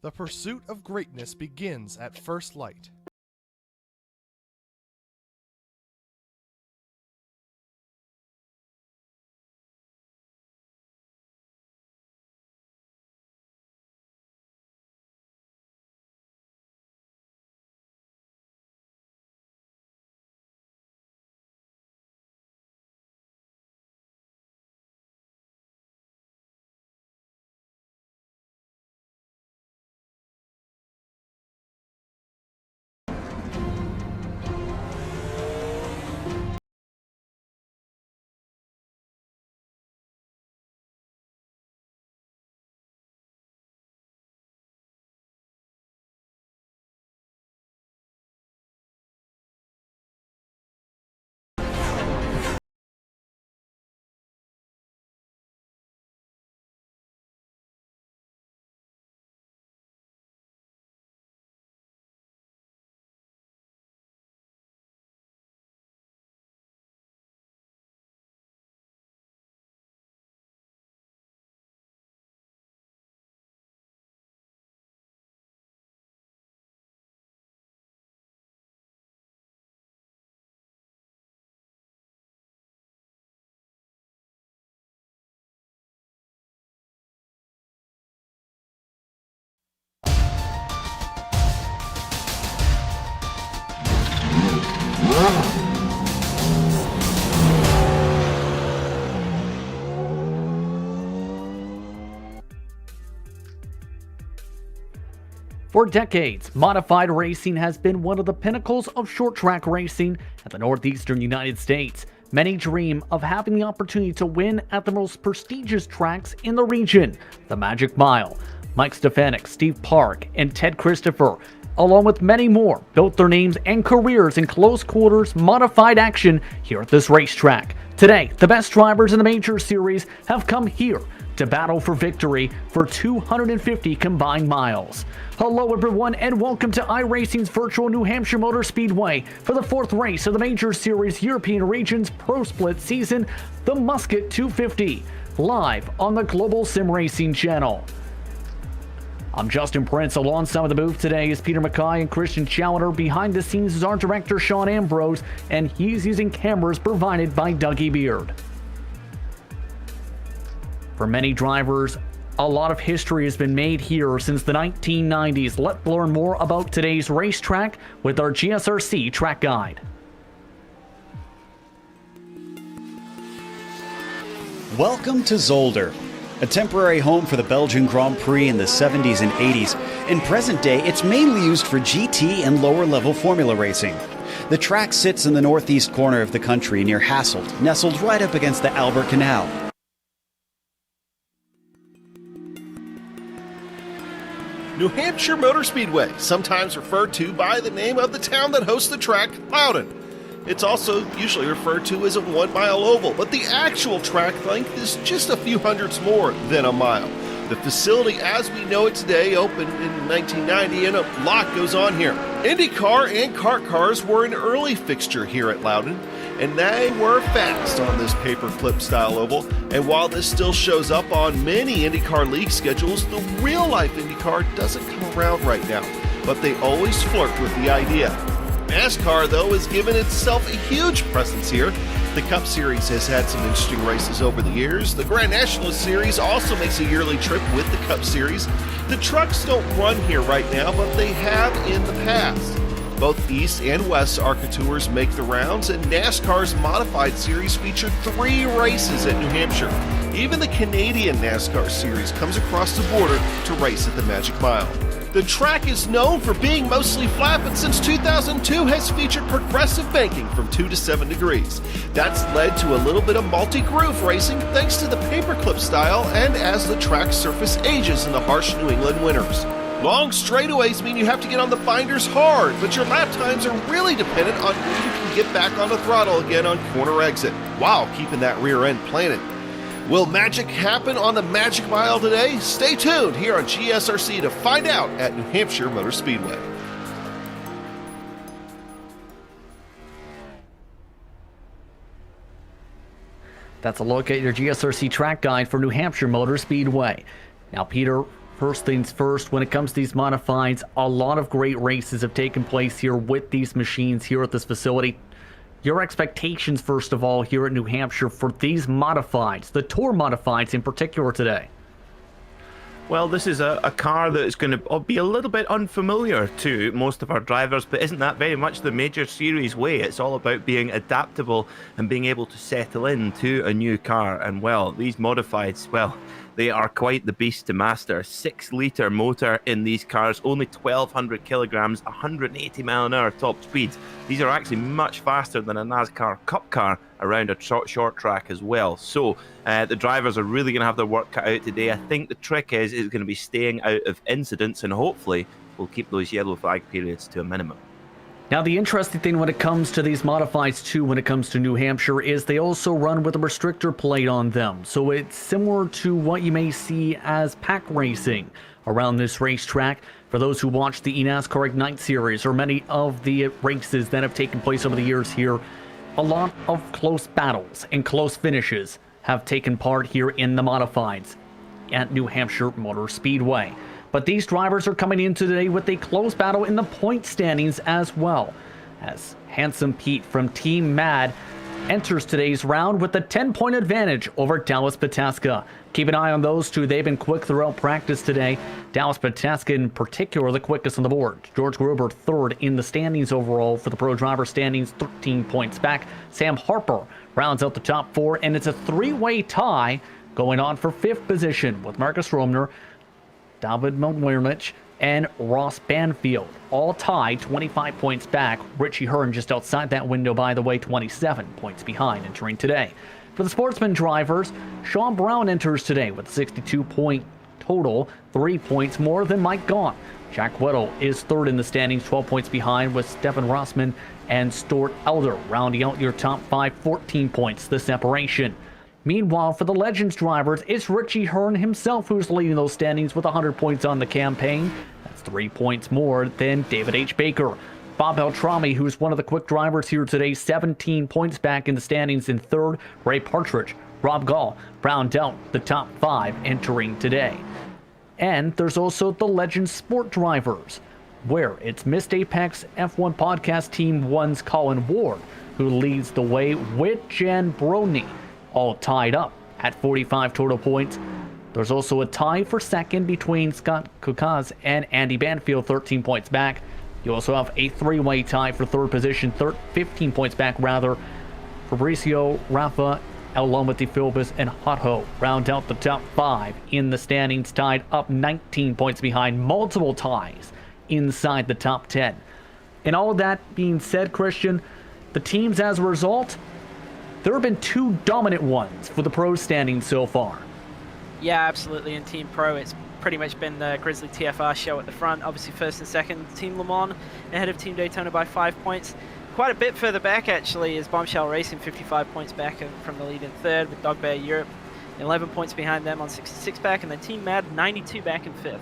The pursuit of greatness begins at first light. For decades, modified racing has been one of the pinnacles of short-track racing at the northeastern United States. Many dream of having the opportunity to win at the most prestigious tracks in the region, the Magic Mile. Mike Stefanik, Steve Park, and Ted Christopher, along with many more, built their names and careers in close-quarters modified action here at this racetrack. Today, the best drivers in the Major Series have come here to battle for victory for 250 combined miles. Hello everyone and welcome to iRacing's virtual New Hampshire Motor Speedway for the fourth race of the Major Series European Regions Pro Split season, the Musket 250, live on the Global Sim Racing channel. I'm Justin Prince. Alongside the booth today is Peter McKay and Christian Chowder. Behind the scenes is our director Sean Ambrose, and he's using cameras provided by Dougie Beard. For many drivers, a lot of history has been made here since the 1990s. Let's learn more about today's racetrack with our GSRC track guide. Welcome to Zolder, a temporary home for the Belgian Grand Prix in the 70s and 80s. In present day, it's mainly used for GT and lower-level formula racing. The track sits in the northeast corner of the country near Hasselt, nestled right up against the Albert Canal. New Hampshire Motor Speedway, sometimes referred to by the name of the town that hosts the track, Loudon. It's also usually referred to as a 1 mile oval, but the actual track length is just a few hundredths more than a mile. The facility as we know it today opened in 1990 and a lot goes on here. IndyCar and kart cars were an early fixture here at Loudon, and they were fast on this paperclip style oval. And while this still shows up on many IndyCar league schedules, the real life IndyCar doesn't come around right now, but they always flirt with the idea. NASCAR, though, has given itself a huge presence here. The Cup Series has had some interesting races over the years. The Grand Nationalist Series also makes a yearly trip with the Cup Series. The trucks don't run here right now, but they have in the past. Both East and West ARCA Tours make the rounds, and NASCAR's Modified Series featured 3 races at New Hampshire. Even the Canadian NASCAR Series comes across the border to race at the Magic Mile. The track is known for being mostly flat, but since 2002 has featured progressive banking from 2 to 7 degrees. That's led to a little bit of multi-groove racing thanks to the paperclip style and as the track surface ages in the harsh New England winters. Long straightaways mean you have to get on the binders hard, but your lap times are really dependent on when you can get back on the throttle again on corner exit, while keeping that rear end planted. Will magic happen on the Magic Mile today? Stay tuned here on GSRC to find out at New Hampshire Motor Speedway. That's a look at your GSRC track guide for New Hampshire Motor Speedway. Now, Peter, First things first, when it comes to these modifieds, a lot of great races have taken place here with these machines here at this facility. Your expectations, first of all, here at New Hampshire for these modifieds, the Tour modifieds in particular today? Well, this is a car that is going to be a little bit unfamiliar to most of our drivers, but isn't that very much the major series way? It's all about being adaptable and being able to settle into a new car. And well, these modifieds, well, they are quite the beast to master. 6-litre motor in these cars, only 1,200 kilograms, 180 mile an hour top speed. These are actually much faster than a NASCAR Cup car around a short track as well. So the drivers are really going to have their work cut out today. I think the trick is going to be staying out of incidents, and hopefully we'll keep those yellow flag periods to a minimum. Now, the interesting thing when it comes to these modifieds too, when it comes to New Hampshire, is they also run with a restrictor plate on them. So it's similar to what you may see as pack racing around this racetrack. For those who watch the NASCAR Ignite series or many of the races that have taken place over the years here, a lot of close battles and close finishes have taken part here in the modifieds at New Hampshire Motor Speedway. But these drivers are coming in today with a close battle in the point standings as well, as Handsome Pete from Team Mad enters today's round with a 10-point advantage over Dallas Pataska. Keep an eye on those two. They've been quick throughout practice today. Dallas Pataska in particular, the quickest on the board. George Gruber third in the standings overall for the pro driver standings, 13 points back. Sam Harper rounds out the top 4, and it's a 3-way tie going on for 5th position with Marcus Romner, David Montwermich, and Ross Banfield, all tied 25 points back. Richie Hearn just outside that window, by the way, 27 points behind entering today. For the Sportsman drivers, Sean Brown enters today with a 62-point total, 3 points more than Mike Gaunt. Jack Weddle is third in the standings, 12 points behind, with Stefan Rossman and Stuart Elder rounding out your top 5, 14 points the separation. Meanwhile, for the Legends drivers, it's Richie Hearn himself who's leading those standings with 100 points on the campaign. That's 3 points more than David H. Baker. Bob Beltrami, who's one of the quick drivers here today, 17 points back in the standings in third. Ray Partridge, Rob Gall round out the top 5 entering today. And there's also the Legends Sport drivers, where it's Missed Apex F1 Podcast Team 1's Colin Ward, who leads the way with Jan Brony, all tied up at 45 total points. There's also a tie for second between Scott Kukaz and Andy Banfield, 13 points back. You also have a 3-way tie for third position, 15 points back rather. Fabricio, Rafa, Elamati Philbus, and Hotho round out the top 5 in the standings, tied up 19 points behind, multiple ties inside the top 10. And all of that being said, Christian, the teams as a result, there have been 2 dominant ones for the pro standings so far. Yeah, absolutely. In Team Pro, it's pretty much been the Grizzly TFR show at the front. Obviously, first and second, Team Le Mans ahead of Team Daytona by 5 points. Quite a bit further back, actually, is Bombshell Racing, 55 points back from the lead in third, with Dog Bear Europe 11 points behind them on 66 back, and then Team Mad 92 back in 5th.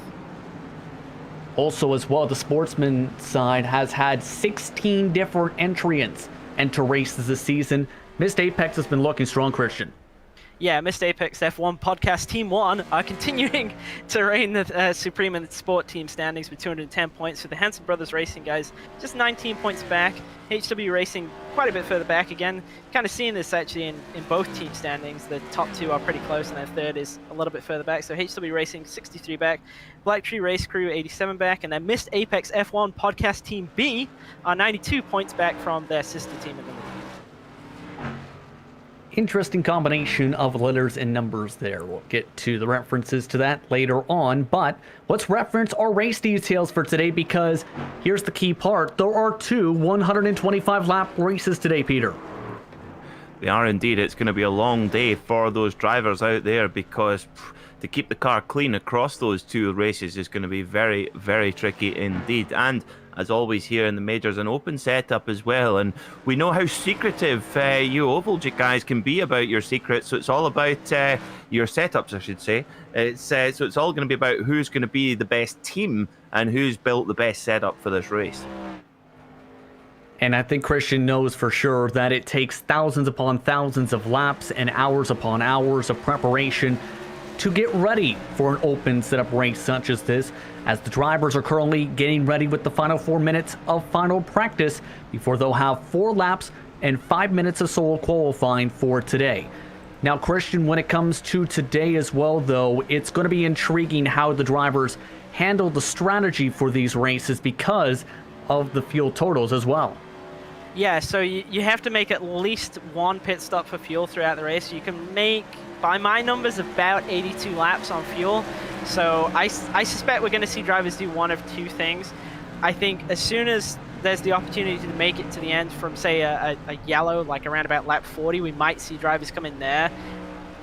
Also as well, the Sportsman side has had 16 different entrants enter races this season. Missed Apex has been looking strong, Christian. Yeah, Missed Apex F1 Podcast Team 1 are continuing to reign the supreme in the sport team standings with 210 points. For the Hanson Brothers Racing guys, just 19 points back. HW Racing quite a bit further back again. Kind of seeing this actually in both team standings. The top 2 are pretty close and their third is a little bit further back. So HW Racing 63 back, Black Tree Race Crew 87 back, and then Missed Apex F1 Podcast Team B are 92 points back from their sister team in the league. Interesting combination of letters and numbers there. We'll get to the references to that later on, but let's reference our race details for today, because here's the key part. There are 2 125-lap races today, Peter. They are indeed. It's going to be a long day for those drivers out there, because to keep the car clean across those 2 races is going to be very, very tricky indeed. And as always here in the majors, an open setup as well, and we know how secretive you oval guys can be about your secrets, so it's all about your setups, I should say. So it's all going to be about who's going to be the best team and who's built the best setup for this race. And I think Christian knows for sure that it takes thousands upon thousands of laps and hours upon hours of preparation to get ready for an open setup race such as this, as the drivers are currently getting ready with the final 4 minutes of final practice before they'll have 4 laps and 5 minutes of solo qualifying for today. Now, Christian, when it comes to today as well, though, it's going to be intriguing how the drivers handle the strategy for these races because of the fuel totals as well. Yeah, so you have to make at least 1 pit stop for fuel throughout the race. You can make, by my numbers, about 82 laps on fuel. So I suspect we're going to see drivers do one of 2 things. I think as soon as there's the opportunity to make it to the end from, say, a yellow, like around about lap 40, we might see drivers come in there,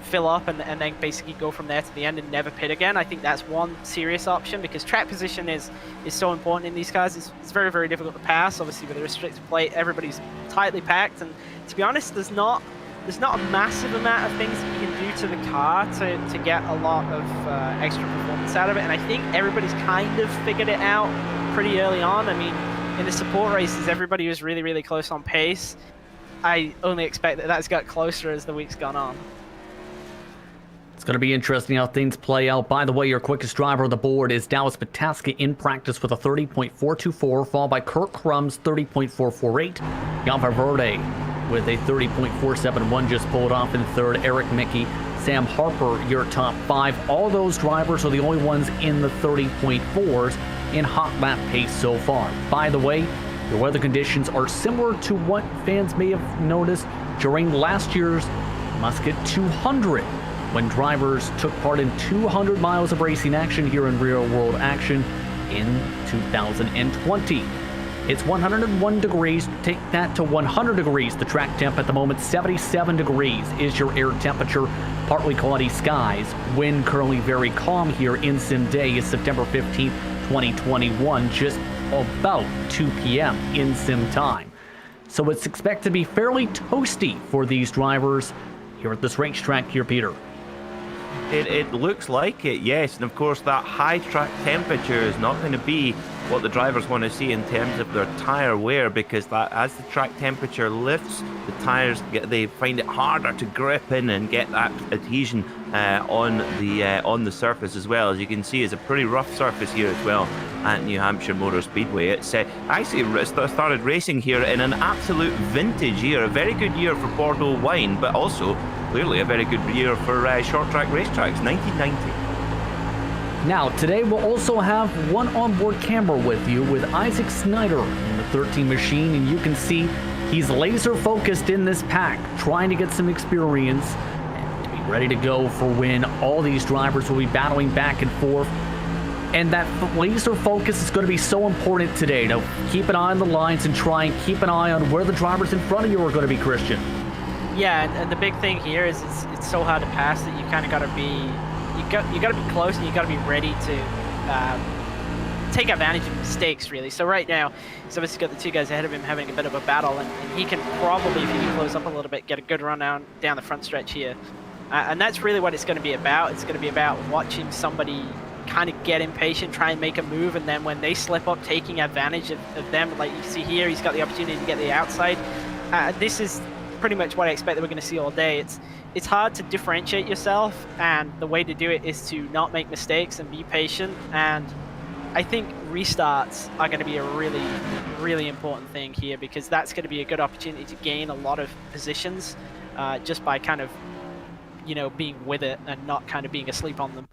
fill up, and then basically go from there to the end and never pit again. I think that's one serious option because track position is so important in these cars. It's very, very difficult to pass. Obviously, with a restricted plate, everybody's tightly packed, and to be honest, there's not a massive amount of things that you can do to the car to get a lot of extra performance out of it. And I think everybody's kind of figured it out pretty early on. I mean, in the support races, everybody was really, really close on pace. I only expect that that's got closer as the week's gone on. It's going to be interesting how things play out. By the way, your quickest driver on the board is Dallas Pataska in practice with a 30.424, followed by Kirk Crumb's 30.448. Jan Verde with a 30.471 just pulled off in third. Eric Mickey, Sam Harper, your top 5. All those drivers are the only ones in the 30.4s in hot lap pace so far. By the way, the weather conditions are similar to what fans may have noticed during last year's Musket 200, when drivers took part in 200 miles of racing action here in real world action in 2020. It's 101 degrees. Take that to 100 degrees. The track temp at the moment, 77 degrees is your air temperature. Partly cloudy skies. Wind currently very calm here in Sim Day is September 15th, 2021, just about 2 p.m. in Sim time. So it's expected to be fairly toasty for these drivers here at this racetrack here, Peter. It looks like it, yes. And of course, that high track temperature is not going to be what the drivers want to see in terms of their tyre wear, because that as the track temperature lifts, the tyres they find it harder to grip in and get that adhesion on the surface as well. As you can see, it's a pretty rough surface here as well at New Hampshire Motor Speedway. It's actually started racing here in an absolute vintage year, a very good year for Bordeaux wine, but also clearly a very good year for short track racetracks, 1990. Now, today we'll also have one onboard camera with you with Isaac Snyder in the 13 machine, and you can see he's laser focused in this pack, trying to get some experience and to be ready to go for when all these drivers will be battling back and forth. And that laser focus is going to be so important today, to keep an eye on the lines and try and keep an eye on where the drivers in front of you are going to be, Christian. Yeah, and the big thing here is it's so hard to pass that you kind of got to be you got to be close, and you got to be ready to take advantage of mistakes, really. So right now, he's obviously got the 2 guys ahead of him having a bit of a battle, and he can probably, if he can close up a little bit, get a good run down the front stretch here. And that's really what it's going to be about. It's going to be about watching somebody kind of get impatient, try and make a move, and then when they slip up, taking advantage of them. Like you see here, he's got the opportunity to get the outside. This is pretty much what I expect that we're going to see all day. It's hard to differentiate yourself, and the way to do it is to not make mistakes and be patient. And I think restarts are going to be a really, really important thing here, because that's going to be a good opportunity to gain a lot of positions just by kind of, being with it and not kind of being asleep on them.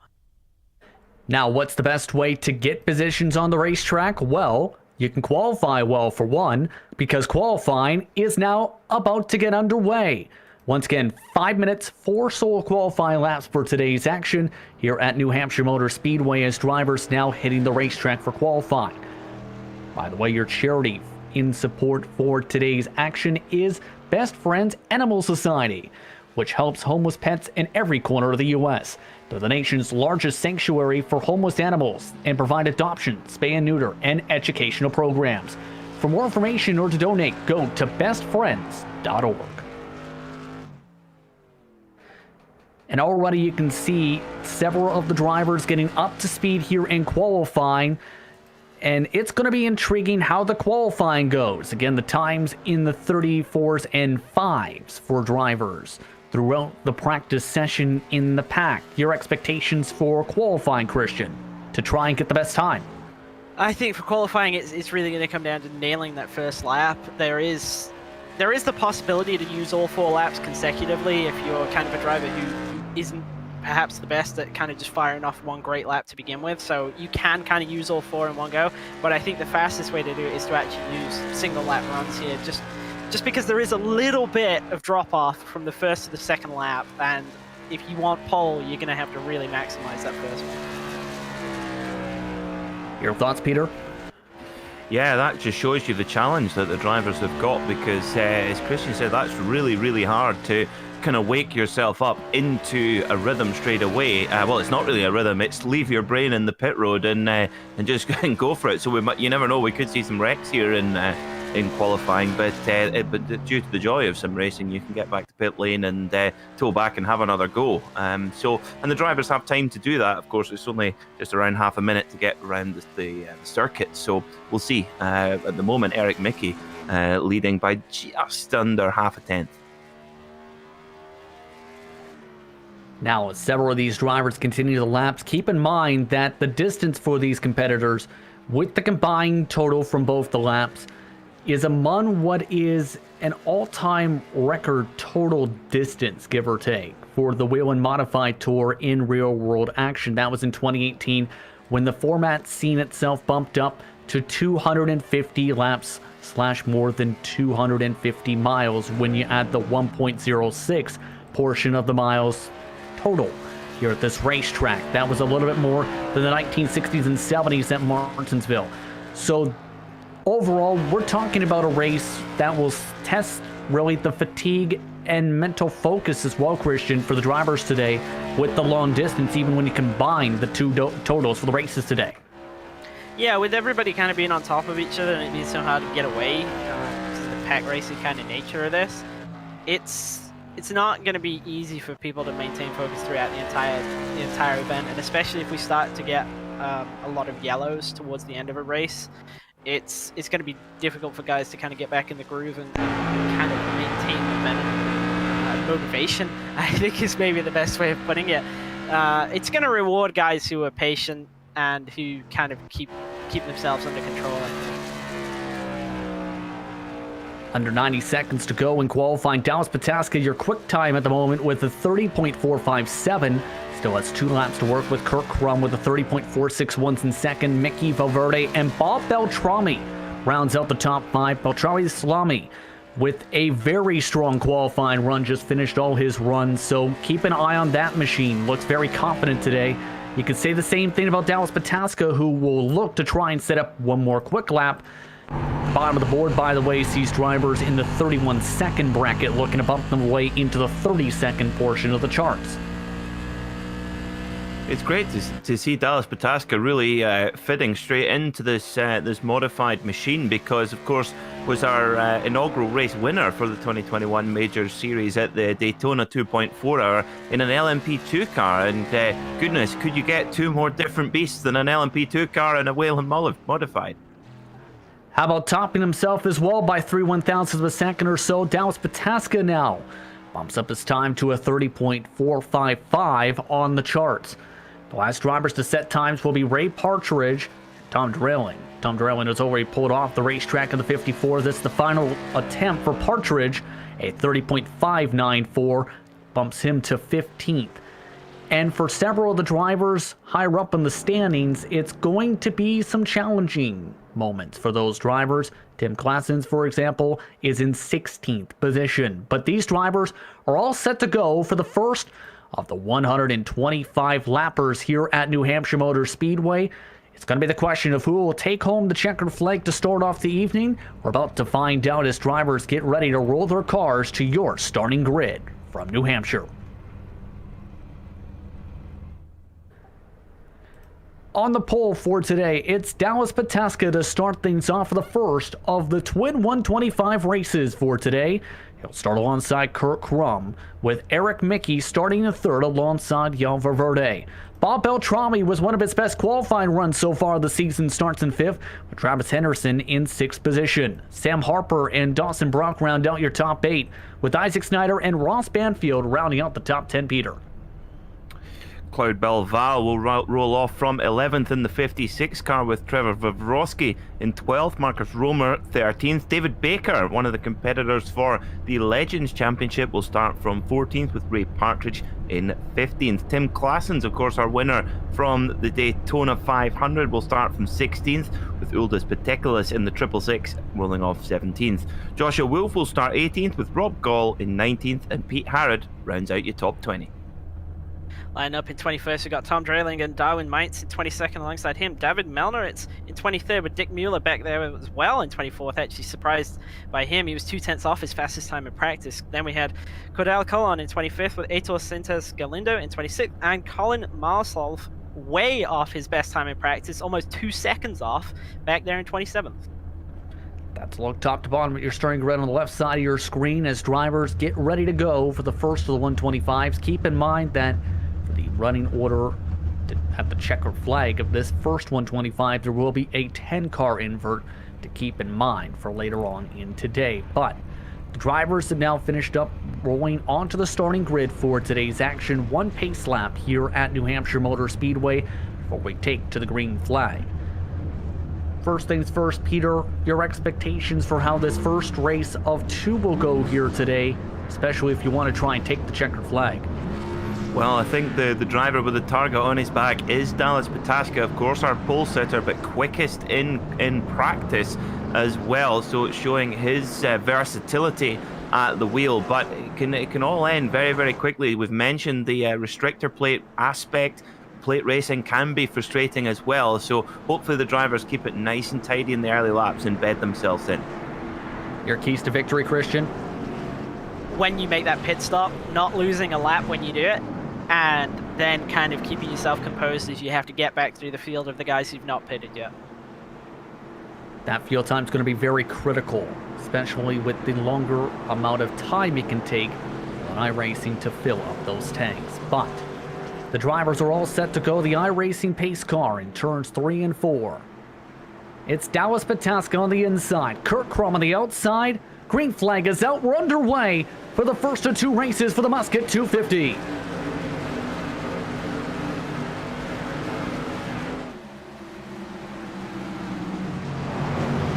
Now, what's the best way to get positions on the racetrack? Well, you can qualify well, for one, because qualifying is now about to get underway. Once again, 5 minutes, 4 solo qualifying laps for today's action here at New Hampshire Motor Speedway, as drivers now hitting the racetrack for qualifying. By the way, your charity in support for today's action is Best Friends Animal Society, which helps homeless pets in every corner of the U.S. They're the nation's largest sanctuary for homeless animals and provide adoption, spay and neuter, and educational programs. For more information or to donate, go to bestfriends.org. And already you can see several of the drivers getting up to speed here in qualifying. And it's going to be intriguing how the qualifying goes. Again, the times in the 34s and 5s for drivers throughout the practice session in the pack. Your expectations for qualifying, Christian, to try and get the best time? I think for qualifying, it's really going to come down to nailing that first lap. There is the possibility to use all 4 laps consecutively if you're kind of a driver who isn't perhaps the best at kind of just firing off one great lap to begin with. So you can kind of use all 4 in one go. But I think the fastest way to do it is to actually use single lap runs here. Just because there is a little bit of drop off from the first to the second lap, and if you want pole, you're going to have to really maximize that first one. Your thoughts, Peter? Yeah, that just shows you the challenge that the drivers have got, because as Christian said, that's really, really hard to kind of wake yourself up into a rhythm straight away. Well, it's not really a rhythm, it's leave your brain in the pit road and just go for it. So you never know, we could see some wrecks here in qualifying, but due to the joy of sim racing, you can get back to pit lane and tow back and have another go. And the drivers have time to do that. Of course, it's only just around half a minute to get around the circuit, so we'll see. At the moment, Eric Mickey leading by just under half a tenth. Now, as several of these drivers continue the laps, keep in mind that the distance for these competitors, with the combined total from both the laps, is among what is an all-time record total distance, give or take, for the Whelen Modified Tour in real-world action. That was in 2018, when the format seen itself bumped up to 250 laps / more than 250 miles when you add the 1.06 portion of the miles total here at this racetrack. That was a little bit more than the 1960s and 70s at Martinsville. So overall, we're talking about a race that will test really the fatigue and mental focus as well, Christian, for the drivers today with the long distance, even when you combine the two totals for the races today. Yeah, with everybody kind of being on top of each other and it being so hard to get away, because of the pack racing kind of nature of this, it's not going to be easy for people to maintain focus throughout the entire event, and especially if we start to get a lot of yellows towards the end of a race, it's going to be difficult for guys to kind of get back in the groove and kind of maintain momentum. Motivation, I think, is maybe the best way of putting it. It's going to reward guys who are patient and who kind of keep themselves under control, I think. Under 90 seconds to go in qualifying. Dallas Pataska, your quick time at the moment with a 30.457. Still has 2 laps to work with. Kirk Crum with a 30.461 in second. Mickey Valverde and Bob Beltrami rounds out the top 5. Beltrami Salami with a very strong qualifying run, just finished all his runs, so keep an eye on that machine. Looks very confident today. You could say the same thing about Dallas Pataska, who will look to try and set up one more quick lap. Bottom of the board, by the way, sees drivers in the 31-second bracket looking to bump them away into the 30-second portion of the charts. It's great to see Dallas Pataska really fitting straight into this modified machine, because, of course, was our inaugural race winner for the 2021 Major Series at the Daytona 2.4 Hour in an LMP2 car. And goodness, could you get 2 more different beasts than an LMP2 car and a Whelen Modified? How about topping himself as well by 3/1000ths of a second or so? Dallas Pataska now bumps up his time to a 30.455 on the charts. The last drivers to set times will be Ray Partridge and Tom Drehlin. Tom Drehlin has already pulled off the racetrack in the 54. This is the final attempt for Partridge. A 30.594 bumps him to 15th. And for several of the drivers higher up in the standings, it's going to be some challenging moments for those drivers. Tim Claessens, for example, is in 16th position. But these drivers are all set to go for the first of the 125 lappers here at New Hampshire Motor Speedway. It's going to be the question of who will take home the checkered flag to start off the evening. We're about to find out as drivers get ready to roll their cars to your starting grid from New Hampshire. On the pole for today, it's Dallas Pataska to start things off for the first of the Twin 125 races for today. He'll start alongside Kirk Crum, with Eric Mickey starting in third alongside Jan Valverde. Bob Beltrami was one of his best qualifying runs so far. The season starts in 5th, with Travis Henderson in 6th position. Sam Harper and Dawson Brock round out your top 8, with Isaac Snyder and Ross Banfield rounding out the top 10, Peter. Cloud Belval will roll off from 11th in the 56 car with Trevor Vavroski in 12th, Marcus Romer 13th. David Baker, one of the competitors for the Legends Championship, will start from 14th with Ray Partridge in 15th. Tim Claessens, of course, our winner from the Daytona 500, will start from 16th with Uldis Petekulis in the 666 rolling off 17th. Joshua Wolf will start 18th with Rob Gall in 19th, and Pete Harrod rounds out your top 20. Line up in 21st, we've got Tom Drayling and Darwin Meitz in 22nd alongside him. David Melner, it's in 23rd with Dick Mueller back there as well in 24th. Actually surprised by him. He was 2/10 off his fastest time in practice. Then we had Cordell Colon in 25th with Aitor Sintes Galindo in 26th, and Colin Marsolf way off his best time in practice, almost 2 seconds off, back there in 27th. That's a look top to bottom at your starting grid on the left side of your screen as drivers get ready to go for the first of the 125s. Keep in mind that the running order at the checkered flag of this first 125, there will be a 10-car invert to keep in mind for later on in today. But the drivers have now finished up rolling onto the starting grid for today's action. One pace lap here at New Hampshire Motor Speedway before we take to the green flag. First things first, Peter, your expectations for how this first race of 2 will go here today, especially if you want to try and take the checkered flag. Well, I think the driver with the target on his back is Dallas Pataska, of course, our pole sitter, but quickest in practice as well. So it's showing his versatility at the wheel, but it can all end very, very quickly. We've mentioned the restrictor plate aspect. Plate racing can be frustrating as well, so hopefully the drivers keep it nice and tidy in the early laps and bed themselves in. Your keys to victory, Christian? When you make that pit stop, not losing a lap when you do it, and then kind of keeping yourself composed as you have to get back through the field of the guys who've not pitted yet. That field time is going to be very critical, especially with the longer amount of time it can take on iRacing to fill up those tanks. But the drivers are all set to go. The iRacing pace car in turns 3 and 4. It's Dallas Pataska on the inside, Kurt Crum on the outside. Green flag is out. We're underway for the first of 2 races for the Musket 250.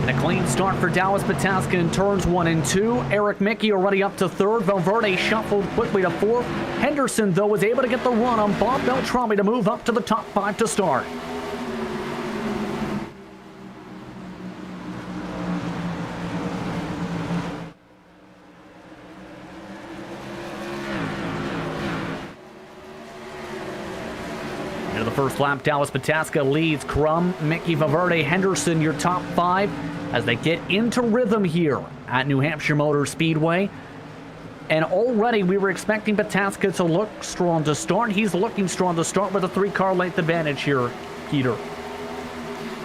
And a clean start for Dallas Pataska in turns 1 and 2. Eric Mickey already up to 3rd. Valverde shuffled quickly to 4th. Henderson, though, was able to get the run on Bob Beltrami to move up to the top 5 to start. Into the first lap, Dallas Pataska leads. Crum, Mickey, Valverde, Henderson, your top 5 as they get into rhythm here at New Hampshire Motor Speedway. And already we were expecting Pataska to look strong to start. He's looking strong to start with a 3-car length advantage here, Peter.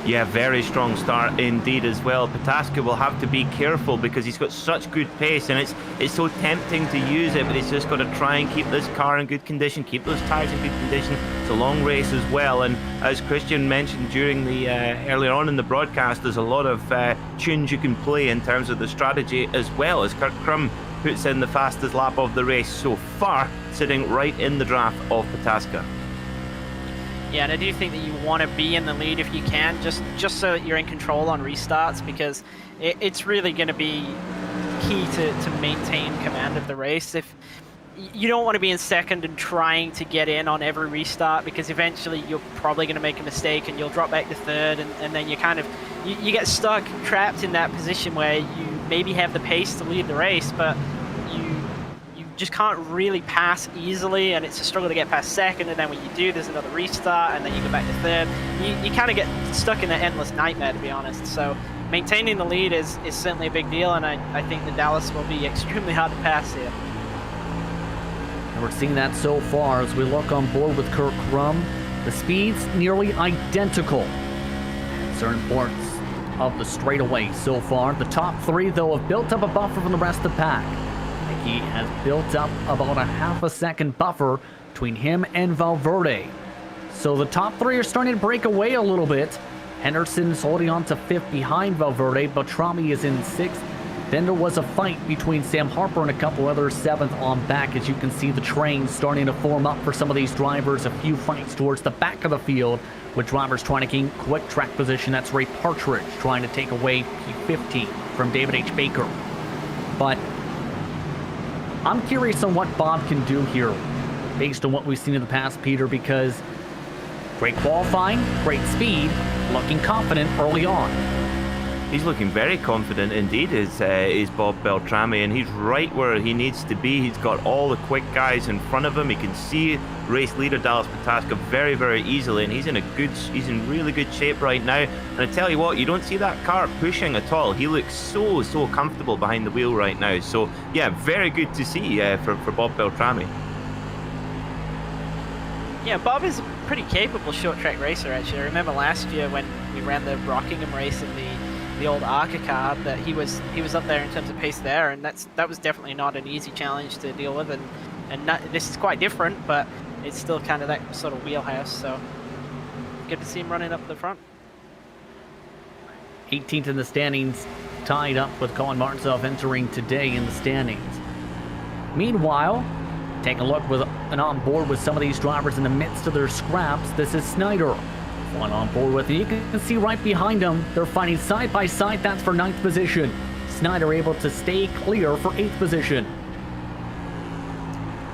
Yeah, very strong start indeed as well. Pataska will have to be careful because he's got such good pace, and it's so tempting to use it, but he's just got to try and keep this car in good condition, keep those tyres in good condition. It's a long race as well, and as Christian mentioned during the earlier on in the broadcast, there's a lot of tunes you can play in terms of the strategy, as well as Kurt Crum puts in the fastest lap of the race so far, sitting right in the draft of Pataska. Yeah, and I do think that you want to be in the lead if you can, just so that you're in control on restarts, because it's really going to be key to maintain command of the race. If you don't want to be in second and trying to get in on every restart, because eventually you're probably going to make a mistake and you'll drop back to 3rd, and then you kind of you get stuck, trapped in that position where you maybe have the pace to lead the race, but you just can't really pass easily, and it's a struggle to get past 2nd, and then when you do, there's another restart, and then you go back to 3rd. You kind of get stuck in that endless nightmare, to be honest. So maintaining the lead is certainly a big deal, and I think the Dallas will be extremely hard to pass here. And we're seeing that so far as we look on board with Kurt Crum. The speeds nearly identical. Certain parts of the straightaway so far. The top 3, though, have built up a buffer from the rest of the pack. He has built up about a half a second buffer between him and Valverde. So the top 3 are starting to break away a little bit. Henderson's holding on to 5th behind Valverde. Beltrami is in 6th. Then there was a fight between Sam Harper and a couple others 7th on back. As you can see, the train starting to form up for some of these drivers. A few fights towards the back of the field with drivers trying to gain quick track position. That's Ray Partridge trying to take away P15 from David H. Baker. But I'm curious on what Bob can do here based on what we've seen in the past, Peter, because great qualifying, great speed, looking confident early on. He's looking very confident indeed, is Bob Beltrami, and he's right where he needs to be. He's got all the quick guys in front of him. He can see race leader Dallas Pataska very, very easily, and he's in really good shape right now. And I tell you what, you don't see that car pushing at all. He looks so comfortable behind the wheel right now. So yeah, very good to see for Bob Beltrami. Yeah, Bob is a pretty capable short track racer, actually. I remember last year when we ran the Rockingham race in the old ARCA car, that he was up there in terms of pace there, and that was definitely not an easy challenge to deal with, and this is quite different, but it's still kind of that sort of wheelhouse, so good to see him running up the front. 18th in the standings, tied up with Colin Martinsov entering today in the standings. Meanwhile, take a look with an on board with some of these drivers in the midst of their scraps. This is Snyder. One on board with, and you can see right behind them, they're fighting side by side. That's for 9th position. Snyder able to stay clear for 8th position.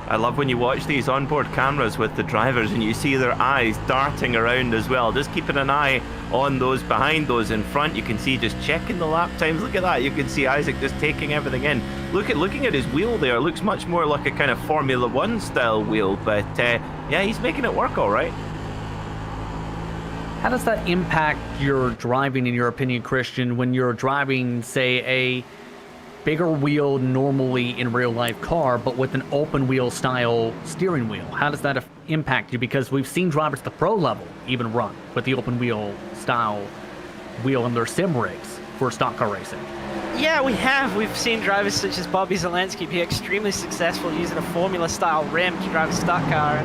I love when you watch these onboard cameras with the drivers and you see their eyes darting around as well. Just keeping an eye on those behind, those in front. You can see just checking the lap times. Look at that. You can see Isaac just taking everything in. Looking at his wheel there. It looks much more like a kind of Formula 1 style wheel. But yeah, he's making it work all right. How does that impact your driving, in your opinion, Christian, when you're driving, say, a bigger wheel normally in real life car, but with an open wheel style steering wheel? How does that impact you? Because we've seen drivers at the pro level even run with the open wheel style wheel in their sim rigs for stock car racing. Yeah, we have. We've seen drivers such as Bobby Zelensky be extremely successful using a Formula style rim to drive a stock car.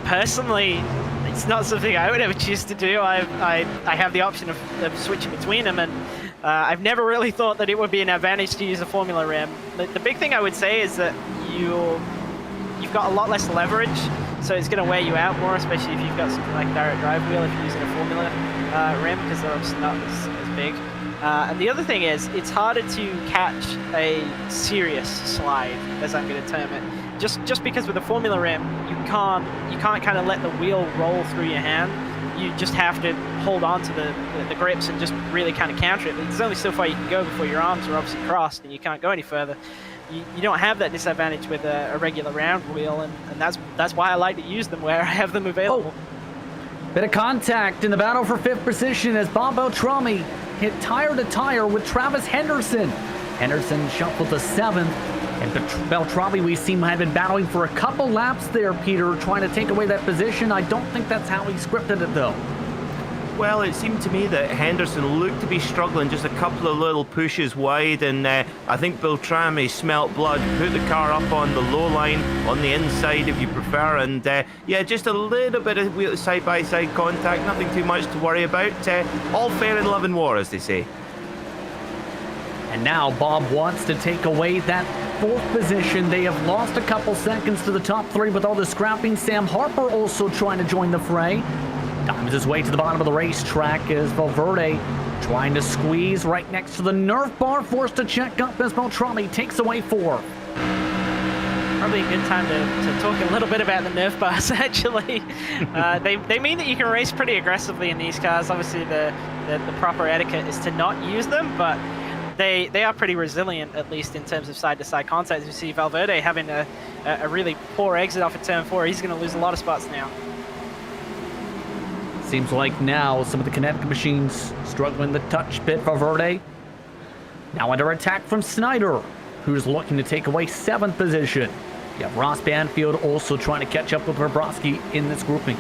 Personally, it's not something I would ever choose to do. I have the option of switching between them, and I've never really thought that it would be an advantage to use a Formula rim. The big thing I would say is that you've got a lot less leverage, so it's going to wear you out more, especially if you've got something like a direct drive wheel if you're using a Formula rim, because they're obviously not as big. And the other thing is, it's harder to catch a serious slide, as I'm going to term it. Just because with a Formula rim, you can't kind of let the wheel roll through your hand. You just have to hold on to the grips and just really kind of counter it. There's only so far you can go before your arms are obviously crossed and you can't go any further. You don't have that disadvantage with a regular round wheel, and that's why I like to use them where I have them available. Bit of contact in the battle for 5th position as Bob Beltrami hit tire to tire with Travis Henderson. Henderson shuffled to 7th. And Beltrami, we seem had been battling for a couple laps there, Peter, trying to take away that position. I don't think that's how he scripted it, though. Well, it seemed to me that Henderson looked to be struggling just a couple of little pushes wide, and I think Beltrami smelt blood, put the car up on the low line, on the inside if you prefer, and yeah, just a little bit of side-by-side contact, nothing too much to worry about. All fair in love and war, as they say. And now Bob wants to take away that 4th position. They have lost a couple seconds to the top 3 with all the scrapping. Sam Harper also trying to join the fray. Dimes his way to the bottom of the racetrack as Valverde trying to squeeze right next to the Nerf bar, forced to check up as Beltrami takes away 4. Probably a good time to talk a little bit about the Nerf bars, actually. They mean that you can race pretty aggressively in these cars. Obviously, the proper etiquette is to not use them, but they are pretty resilient, at least in terms of side-to-side contact. As you see Valverde having a really poor exit off of turn 4. He's going to lose a lot of spots now. Seems like now some of the kinetic machines struggling the touch bit. Valverde now under attack from Snyder, who's looking to take away 7th position. You have Ross Banfield also trying to catch up with Bobrovsky in this grouping.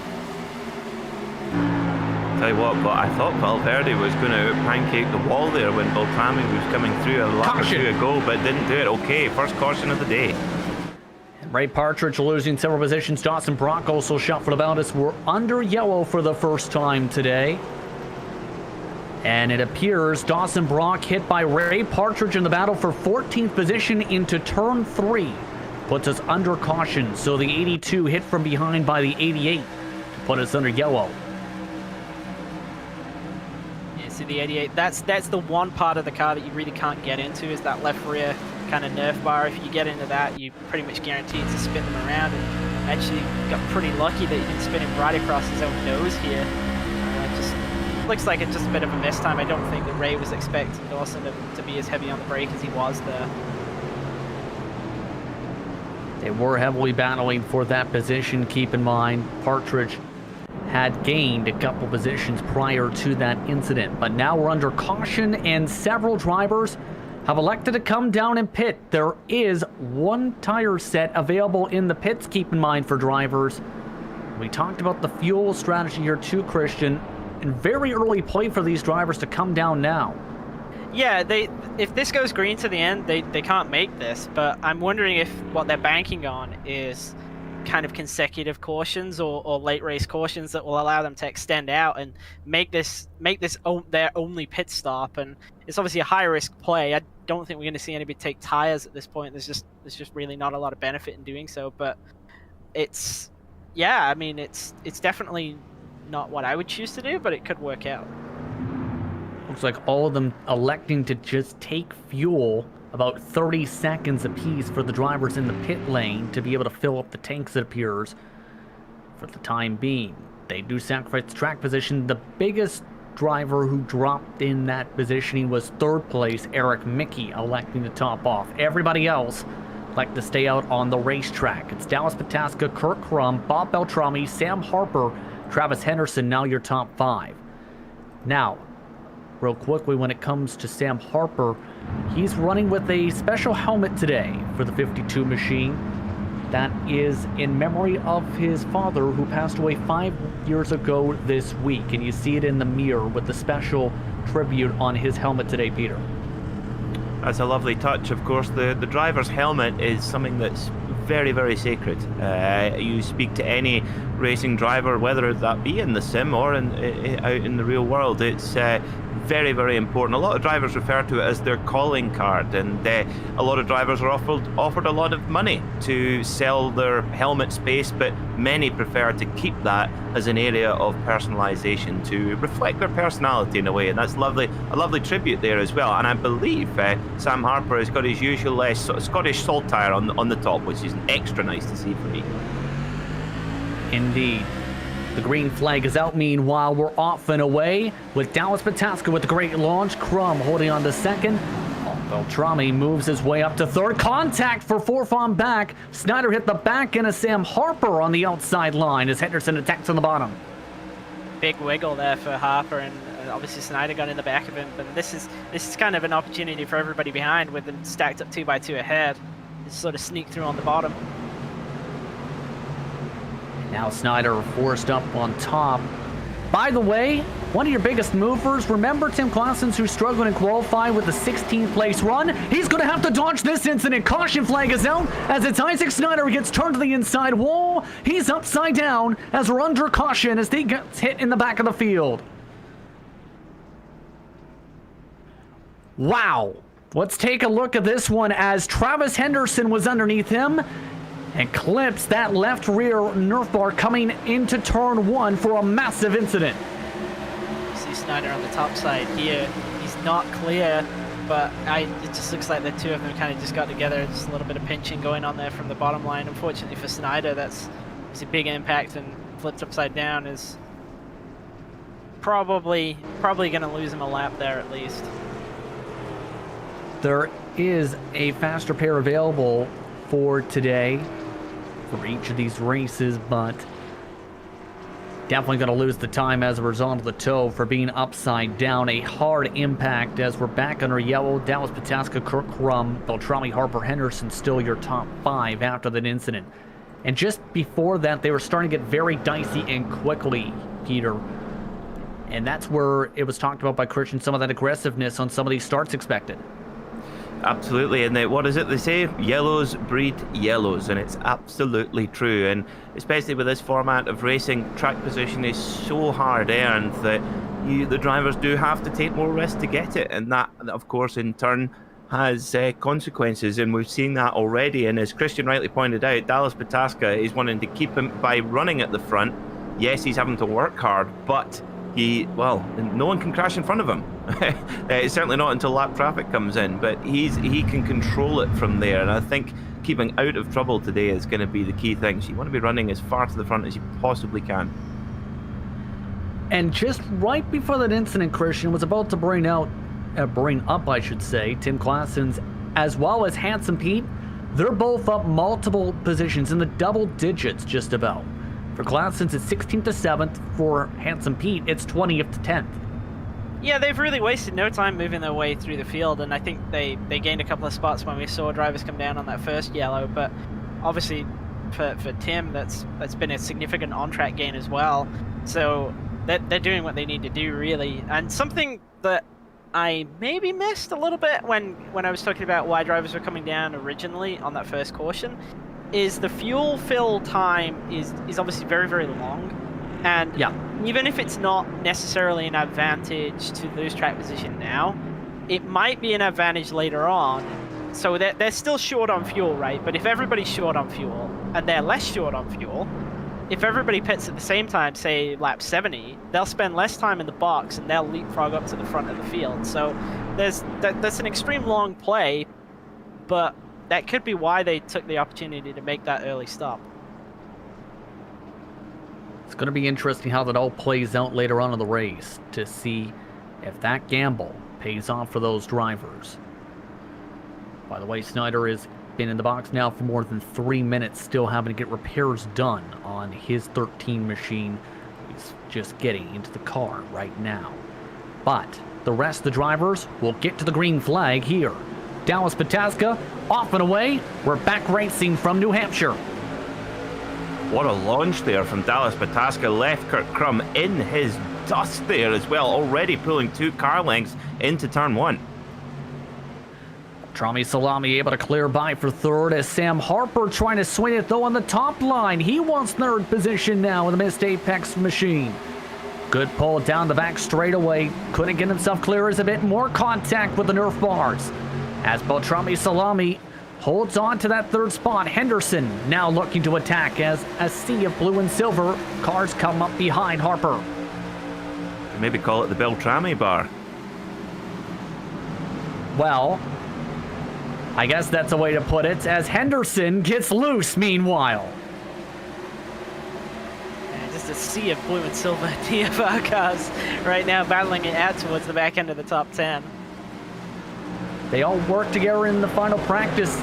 Tell you what, but I thought Valverde was going to pancake the wall there when Beltrami was coming through a lap or two ago, but didn't do it. Okay, first caution of the day. Ray Partridge losing several positions. Dawson Brock also shuffled about as we're under yellow for the first time today. And it appears Dawson Brock hit by Ray Partridge in the battle for 14th position into turn 3. Puts us under caution. So the 82 hit from behind by the 88 to put us under yellow. Yeah, so the 88, that's the one part of the car that you really can't get into, is that left rear kind of nerf bar. If you get into that, you pretty much guaranteed to spin them around, and actually got pretty lucky that you didn't spin him right across his own nose here. Just looks like it's just a bit of a miss time. I don't think that Ray was expecting Dawson to be as heavy on the brake as he was there. They were heavily battling for that position. Keep in mind, Partridge had gained a couple positions prior to that incident, but now we're under caution and several drivers have elected to come down and pit. There is one tire set available in the pits, keep in mind, for drivers. We talked about the fuel strategy here too, Christian, and very early play for these drivers to come down now. Yeah, if this goes green to the end, they can't make this, but I'm wondering if what they're banking on is kind of consecutive cautions or late race cautions that will allow them to extend out and make this their only pit stop. And it's obviously a high risk play. I don't think we're going to see anybody take tires at this point. There's just really not a lot of benefit in doing so. But it's definitely not what I would choose to do, but it could work out. Looks like all of them electing to just take fuel, about 30 seconds apiece for the drivers in the pit lane to be able to fill up the tanks, it appears, for the time being. They do sacrifice track position. The biggest driver who dropped in that positioning was third place, Eric Mickey, electing to top off. Everybody else like to stay out on the racetrack. It's Dallas Pataska, Kirk Crum, Bob Beltrami, Sam Harper, Travis Henderson, now your top 5. Now, real quickly, when it comes to Sam Harper, he's running with a special helmet today for the 52 machine. That is in memory of his father, who passed away 5 years ago this week. And you see it in the mirror with the special tribute on his helmet today, Peter. That's a lovely touch. Of course, the driver's helmet is something that's very, very sacred. You speak to any racing driver, whether that be in the sim or out in the real world, it's very, very important. A lot of drivers refer to it as their calling card, and a lot of drivers are offered a lot of money to sell their helmet space, but many prefer to keep that as an area of personalization to reflect their personality in a way, and that's lovely. A lovely tribute there as well. And I believe Sam Harper has got his usual Scottish saltire on the top, which is extra nice to see for me. Indeed. The green flag is out. Meanwhile, we're off and away with Dallas Pataska with a great launch. Crum holding on to second. Beltrami moves his way up to third. Contact for fourth on back. Snyder hit the back end of Sam Harper on the outside line as Henderson attacks on the bottom. Big wiggle there for Harper, and obviously Snyder got in the back of him. But this is kind of an opportunity for everybody behind, with them stacked up 2x2 ahead, to sort of sneak through on the bottom. Now Snyder forced up on top. By the way, one of your biggest movers, remember Tim Claessens, who's struggling in qualifying with a 16th place run? He's going to have to dodge this incident. Caution flag is out as it's Isaac Snyder who gets turned to the inside wall. He's upside down as we're under caution as he gets hit in the back of the field. Wow. Let's take a look at this one as Travis Henderson was underneath him and clips that left rear nerf bar coming into turn 1 for a massive incident. See Snyder on the top side here. He's not clear, but it just looks like the two of them kind of just got together. Just a little bit of pinching going on there from the bottom line. Unfortunately for Snyder, that's a big impact, and flipped upside down is probably going to lose him a lap there at least. There is a faster pair available for today for each of these races, but definitely going to lose the time as a result of the tow for being upside down. A hard impact as we're back under yellow. Dallas Pataska, Kirk Crum, Beltrami, Harper, Henderson still your top 5 after that incident. And just before that, they were starting to get very dicey and quickly, Peter. And that's where it was talked about by Christian, some of that aggressiveness on some of these starts expected. Absolutely, and what is it they say? Yellows breed yellows, and it's absolutely true. And especially with this format of racing, track position is so hard earned that the drivers do have to take more risks to get it, and that, of course, in turn has consequences, and we've seen that already. And as Christian rightly pointed out, Dallas Pataska is wanting to keep him by running at the front. Yes, he's having to work hard, but no one can crash in front of him. It's certainly not until lap traffic comes in, but he can control it from there. And I think keeping out of trouble today is going to be the key thing. So you want to be running as far to the front as you possibly can. And just right before that incident, Christian was about to bring up, I should say, Tim Claessens as well as Handsome Pete. They're both up multiple positions in the double digits, just about. For Claessens, it's 16th to 7th. For Handsome Pete, it's 20th to 10th. Yeah, they've really wasted no time moving their way through the field, and I think they gained a couple of spots when we saw drivers come down on that first yellow. But obviously, for Tim, that's been a significant on-track gain as well. So they're doing what they need to do, really. And something that I maybe missed a little bit when I was talking about why drivers were coming down originally on that first caution is the fuel fill time is obviously very, very long. And even if it's not necessarily an advantage to lose track position now, it might be an advantage later on. So they're still short on fuel, right? But if everybody's short on fuel and they're less short on fuel, if everybody pits at the same time, say lap 70, they'll spend less time in the box and they'll leapfrog up to the front of the field. So that's an extreme long play, but that could be why they took the opportunity to make that early stop. It's going to be interesting how that all plays out later on in the race to see if that gamble pays off for those drivers. By the way, Snyder has been in the box now for more than 3 minutes, still having to get repairs done on his 13 machine. He's just getting into the car right now. But the rest of the drivers will get to the green flag here. Dallas Pataska off and away. We're back racing from New Hampshire. What a launch there from Dallas Pataska. Left Kurt Crum in his dust there as well, already pulling 2 car lengths into turn 1. Trami Salami able to clear by for third as Sam Harper trying to swing it though on the top line. He wants third position now with a missed apex machine. Good pull down the back straightaway. Couldn't get himself clear as a bit more contact with the Nerf bars. As Beltrami Salami holds on to that third spot. Henderson now looking to attack as a sea of blue and silver cars come up behind Harper. Maybe call it the Beltrami bar. Well, I guess that's a way to put it, as Henderson gets loose meanwhile. Yeah, just a sea of blue and silver TFR cars right now battling it out towards the back end of the top 10. They all work together in the final practice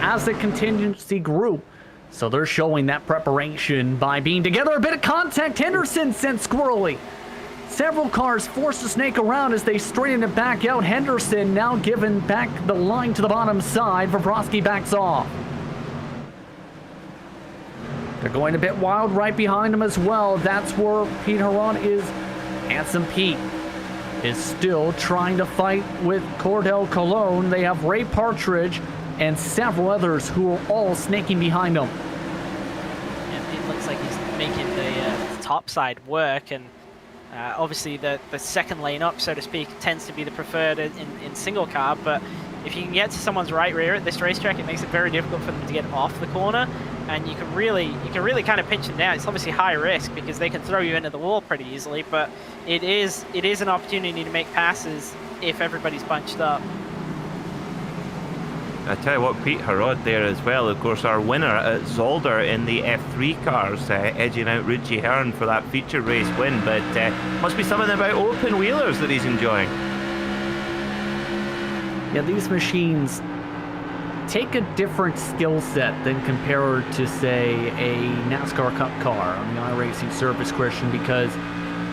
as a contingency group. So they're showing that preparation by being together. A bit of contact. Henderson sent squirrely. Several cars forced to snake around as they straighten it back out. Henderson now giving back the line to the bottom side. Vrosky backs off. They're going a bit wild right behind him as well. That's where Pete Heron is. Handsome Pete is still trying to fight with Cordell Cologne. They have Ray Partridge and several others who are all snaking behind them. And it looks like he's making the top side work, and obviously the second lane up, so to speak, tends to be the preferred in single car, but if you can get to someone's right rear at this racetrack, it makes it very difficult for them to get off the corner, and you can really kind of pinch them down. It's obviously high risk because they can throw you into the wall pretty easily, but it is an opportunity to make passes if everybody's bunched up. I tell you what, Pete Harrod there as well, of course, our winner at Zolder in the F3 cars, edging out Richie Hearn for that feature race win, but must be something about open wheelers that he's enjoying. Yeah, these machines take a different skill set than compared to, say, a NASCAR Cup car on the iRacing surface, Christian, because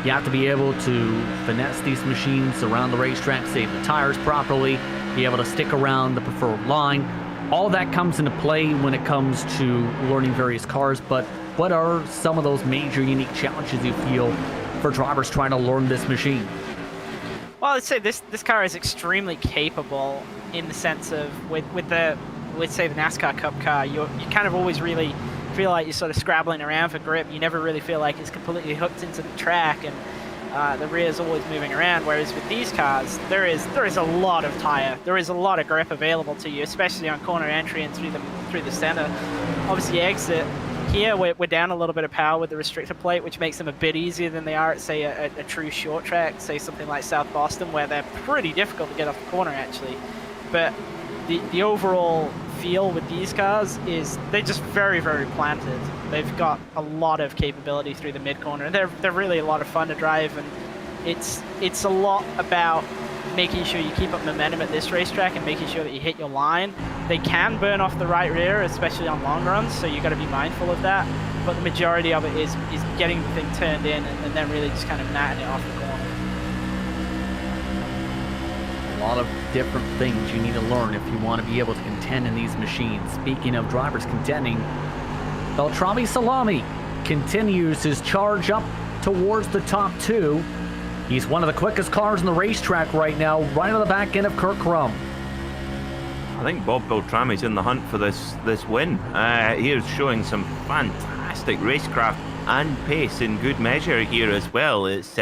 you have to be able to finesse these machines around the racetrack, save the tires properly, be able to stick around the preferred line. All that comes into play when it comes to learning various cars, but what are some of those major unique challenges you feel for drivers trying to learn this machine? Well, I'd say this car is extremely capable in the sense of with the, let's say, the NASCAR Cup car, you kind of always really feel like you're sort of scrabbling around for grip. You never really feel like it's completely hooked into the track, and the rear is always moving around. Whereas with these cars, there is a lot of tire, there is a lot of grip available to you, especially on corner entry and through the center. Obviously, exit. Here, we're down a little bit of power with the restrictor plate, which makes them a bit easier than they are at, say, a true short track, say something like South Boston, where they're pretty difficult to get off the corner, actually. But the overall feel with these cars is they're just very, very planted. They've got a lot of capability through the mid-corner, and they're really a lot of fun to drive, and it's a lot about making sure you keep up momentum at this racetrack and making sure that you hit your line. They can burn off the right rear, especially on long runs, so you've got to be mindful of that. But the majority of it is getting the thing turned in and then really just kind of natting it off the corner. A lot of different things you need to learn if you want to be able to contend in these machines. Speaking of drivers contending, Beltrami Salami continues his charge up towards the top two. He's one of the quickest cars on the racetrack right now, right on the back end of Kirk Crum. I think Bob Beltrami's in the hunt for this win. He is showing some fantastic racecraft and pace in good measure here as well. It's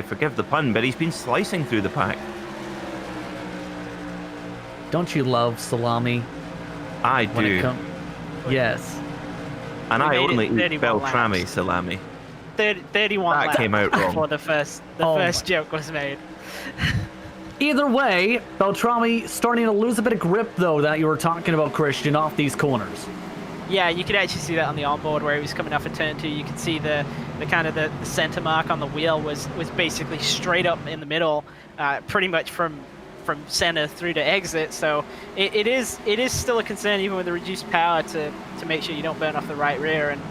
forgive the pun, but he's been slicing through the pack. Don't you love Salami? I do. Yes. And I only eat 31 Beltrami laps. salami. 31 That laps came out wrong. before the first joke was made. Either way, Beltrami starting to lose a bit of grip, though, that you were talking about, Christian, off these corners. Yeah, you could actually see that on the onboard where he was coming off a turn 2. You could see the kind of the center mark on the wheel was basically straight up in the middle, pretty much from center through to exit. So it is still a concern even with the reduced power to make sure you don't burn off the right rear. And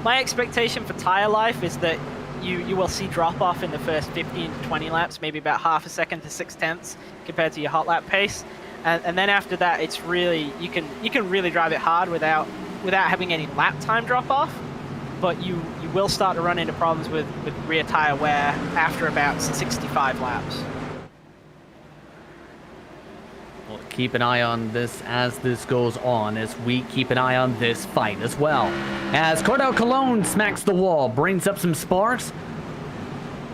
my expectation for tire life is that you will see drop off in the first 15 to 20 laps, maybe about half a second to 0.6 compared to your hot lap pace. And then after that, it's really you can really drive it hard without having any lap time drop off, but you will start to run into problems with rear tire wear after about 65 laps. We'll keep an eye on this as this goes on, as we keep an eye on this fight as well. As Cordell Cologne smacks the wall, brings up some sparks.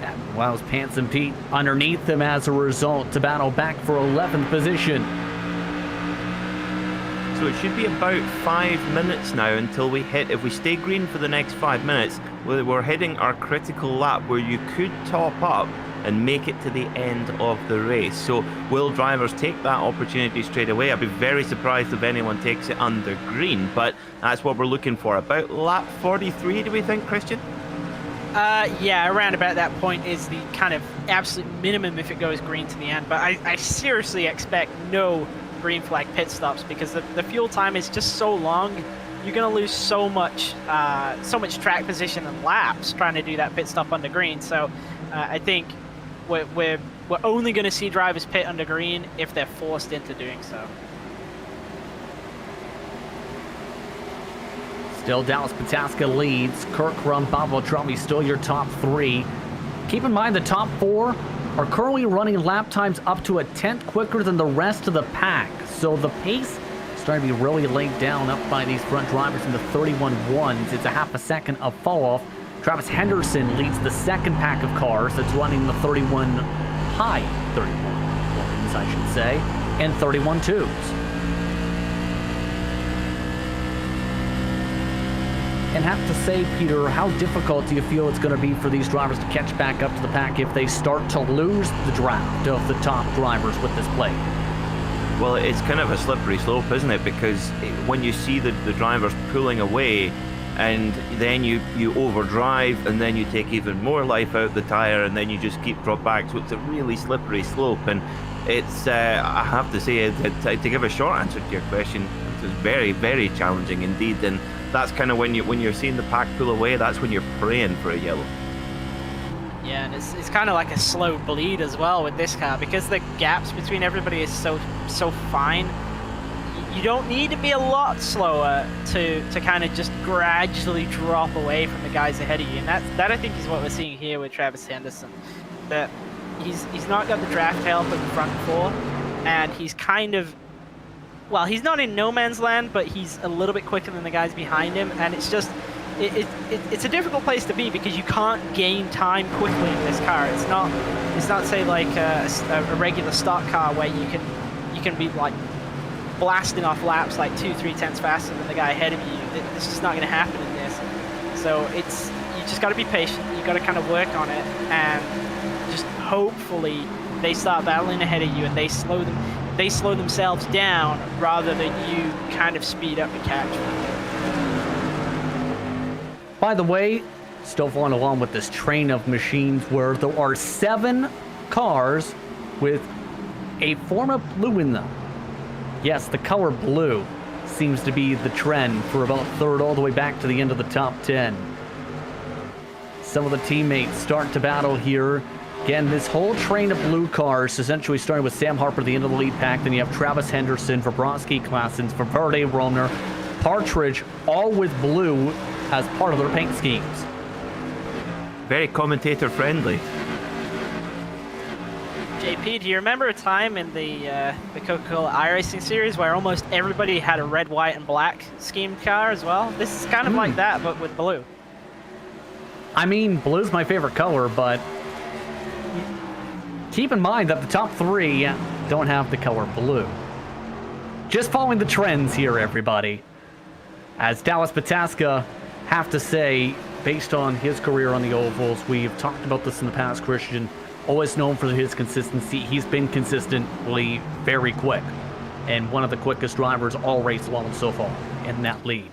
That allows Pants and Pete underneath him as a result to battle back for 11th position. So it should be about 5 minutes now until we hit, if we stay green for the next 5 minutes, we're hitting our critical lap where you could top up and make it to the end of the race. So will drivers take that opportunity straight away? I'd be very surprised if anyone takes it under green, but that's what we're looking for. About lap 43, do we think, Christian? Yeah, around about that point is the kind of absolute minimum if it goes green to the end. But I seriously expect no green flag pit stops because the fuel time is just so long. You're going to lose so much track position and laps trying to do that pit stop under green. So I think we're only going to see drivers pit under green if they're forced into doing so. Still Dallas Pataska leads. Kirk Crum, Bob Beltrami still your top three. Keep in mind the top four are currently running lap times up to a tenth quicker than the rest of the pack. So the pace is starting to be really laid down up by these front drivers in the 31.1s. It's a half a second of fall off. Travis Henderson leads the second pack of cars that's running the 31 high 31.1s, I should say, and 31.2s. And have to say, Peter, how difficult do you feel it's going to be for these drivers to catch back up to the pack if they start to lose the draft of the top drivers with this plate? Well, it's kind of a slippery slope, isn't it? Because when you see the drivers pulling away and then you overdrive and then you take even more life out of the tyre and then you just keep drop back, so it's a really slippery slope. And it's, I have to say, to give a short answer to your question, it's very, very challenging indeed. And that's kind of when you're seeing the pack pull away, that's when you're praying for a yellow. Yeah, and it's kind of like a slow bleed as well with this car because the gaps between everybody is so fine. You don't need to be a lot slower to kind of just gradually drop away from the guys ahead of you, and that I think is what we're seeing here with Travis Henderson. That he's not got the draft help in the front four, and he's kind of, well, he's not in no man's land, but he's a little bit quicker than the guys behind him, and it's just it's a difficult place to be because you can't gain time quickly in this car. It's not say like a regular stock car where you can be like blasting off laps like 2-3 tenths faster than the guy ahead of you. It's just not going to happen in this. So you just got to be patient. You got to kind of work on it, and just hopefully they start battling ahead of you and they slow themselves down rather than you kind of speed up and catch them. By the way, still following along with this train of machines where there are 7 cars with a form of blue in them. Yes, the color blue seems to be the trend for about third all the way back to the end of the top 10. Some of the teammates start to battle here. Again, this whole train of blue cars, essentially starting with Sam Harper at the end of the lead pack. Then you have Travis Henderson, Vrabowski, Klassens, Valverde, Romer, Partridge, all with blue as part of their paint schemes. Very commentator friendly. JP, do you remember a time in the Coca-Cola iRacing series where almost everybody had a red, white, and black schemed car as well? This is kind of like that, but with blue. I mean, blue's my favorite color, but keep in mind that the top 3 don't have the color blue. Just following the trends here, everybody. As Dallas Pataska, have to say, based on his career on the ovals, we've talked about this in the past, Christian, always known for his consistency. He's been consistently very quick, and one of the quickest drivers all race long so far in that lead.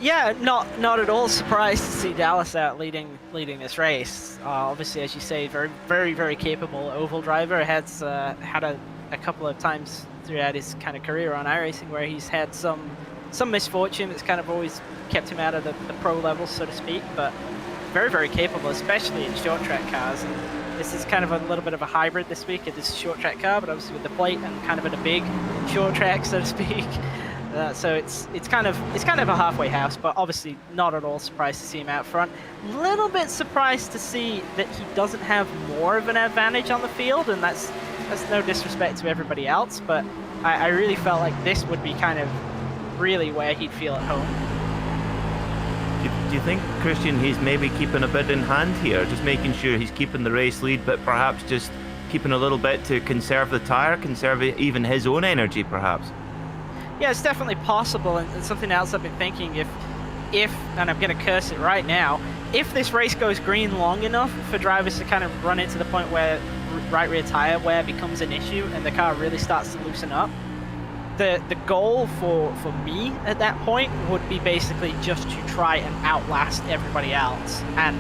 Yeah, not at all surprised to see Dallas out leading this race. Obviously, as you say, very capable oval driver. Has had a couple of times throughout his kind of career on iRacing where he's had some misfortune that's kind of always kept him out of the pro level, so to speak, but very capable, especially in short track cars. And this is kind of a little bit of a hybrid this week. It is a short track car, but obviously with the plate and kind of in a big short track, so to speak. So it's kind of a halfway house, but obviously not at all surprised to see him out front. Little bit surprised to see that he doesn't have more of an advantage on the field, and that's no disrespect to everybody else, but I really felt like this would be kind of really where he'd feel at home. Do you think, Christian, he's maybe keeping a bit in hand here, just making sure he's keeping the race lead, but perhaps just keeping a little bit to conserve the tyre, conserve even his own energy, perhaps? Yeah, it's definitely possible, and something else I've been thinking, if and I'm going to curse it right now, if this race goes green long enough for drivers to kind of run into the point where right rear tyre wear becomes an issue and the car really starts to loosen up, the goal for me at that point would be basically just to try and outlast everybody else and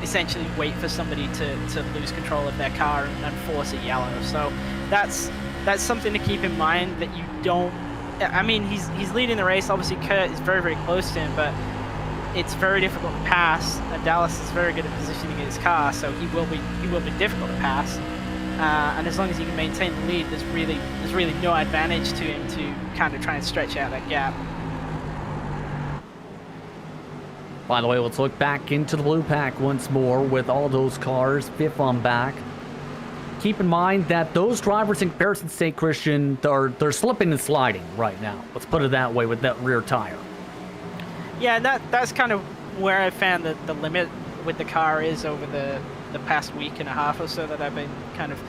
essentially wait for somebody to lose control of their car and force it yellow. So that's something to keep in mind, that you don't, I mean, he's leading the race. Obviously Kurt is very close to him, but it's very difficult to pass, and Dallas is very good at positioning his car, so he will be difficult to pass. And as long as he can maintain the lead, there's really no advantage to him to kind of try and stretch out that gap. By the way, let's look back into the blue pack once more with all those cars, fifth on back. Keep in mind that those drivers, in comparison to, say, Christian, they're slipping and sliding right now. Let's put it that way with that rear tire. Yeah, and that's kind of where I found that the limit with the car is over the past week and a half or so that I've been kind of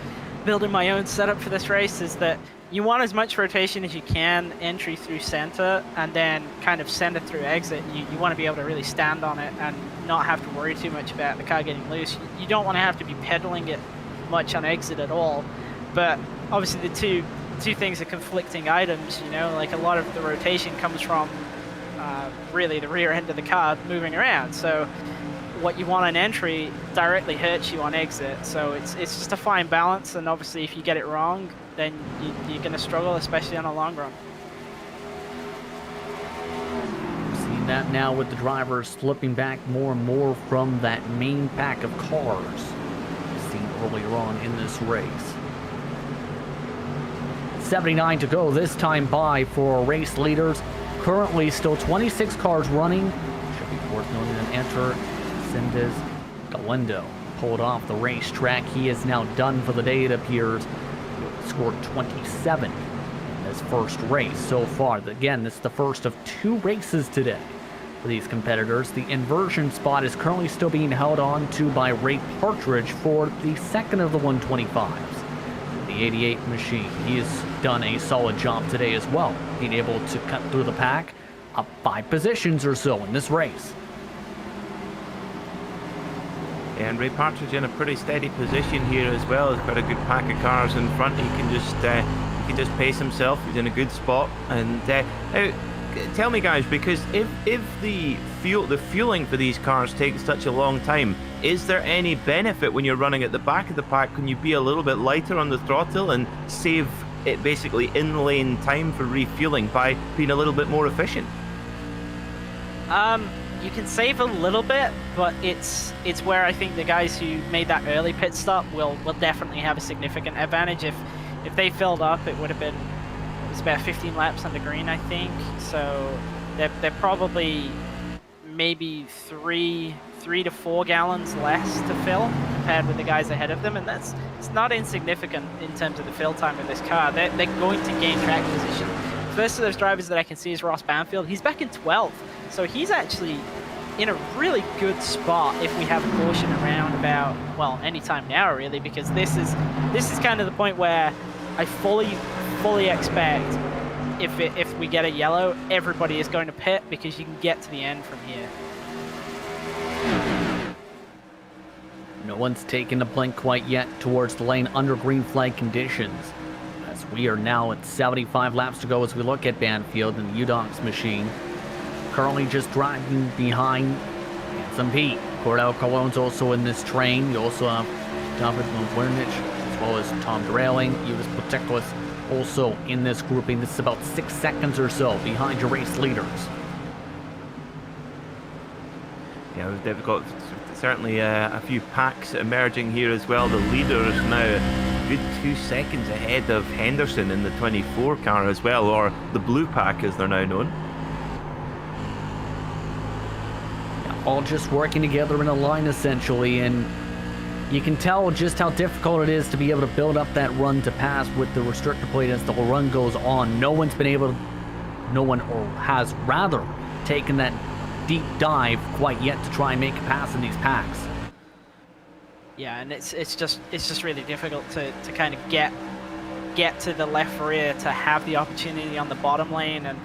building my own setup for this race, is that you want as much rotation as you can, entry through center, and then kind of center through exit. You want to be able to really stand on it and not have to worry too much about the car getting loose. You don't want to have to be pedaling it much on exit at all. But obviously the two things are conflicting items, you know, like a lot of the rotation comes from really the rear end of the car moving around. So what you want on entry directly hurts you on exit. So it's just a fine balance, and obviously if you get it wrong, then you're going to struggle, especially on a long run. Seeing that now with the drivers slipping back more and more from that main pack of cars seen earlier on in this race. 79 to go this time by for race leaders. Currently still 26 cars running. Should be worth noting an enter. Sendes, Galindo, pulled off the racetrack. He is now done for the day, it appears. He scored 27 in his first race so far. Again, this is the first of 2 races today for these competitors. The inversion spot is currently still being held on to by Ray Partridge for the second of the 125s. The 88 machine. He has done a solid job today as well, being able to cut through the pack up 5 positions or so in this race. And Ray Partridge in a pretty steady position here as well. He's got a good pack of cars in front. He can just pace himself. He's in a good spot. And now, tell me, guys, because if the fueling for these cars takes such a long time, is there any benefit when you're running at the back of the pack? Can you be a little bit lighter on the throttle and save it basically in-lane time for refueling by being a little bit more efficient? You can save a little bit, but it's where I think the guys who made that early pit stop will definitely have a significant advantage. If they filled up, it would have been about 15 laps under green, I think. So they're probably maybe 3 to 4 gallons less to fill compared with the guys ahead of them, and it's not insignificant in terms of the fill time of this car. They're going to gain track position. First of those drivers that I can see is Ross Banfield. He's back in 12th, so he's actually in a really good spot if we have a caution around about, well, any time now really, because this is kind of the point where I fully expect if we get a yellow, everybody is going to pit because you can get to the end from here. No one's taken a blink quite yet towards the lane under green flag conditions, as we are now at 75 laps to go as we look at Banfield and the UDOX machine. Currently just driving behind Handsome Pete. Cordell Cologne's also in this train. You also have David Wernich, as well as Tom Durailing, Eudis Poteclis also in this grouping. This is about 6 seconds or so behind your race leaders. Yeah, they've got certainly a few packs emerging here as well. The leader is now a good 2 seconds ahead of Henderson in the 24 car as well, or the blue pack as they're now known. All just working together in a line essentially, and you can tell just how difficult it is to be able to build up that run to pass with the restrictor plate as the whole run goes on. No one has rather taken that deep dive quite yet to try and make a pass in these packs. Yeah, and it's just really difficult to kind of get to the left rear to have the opportunity on the bottom lane, and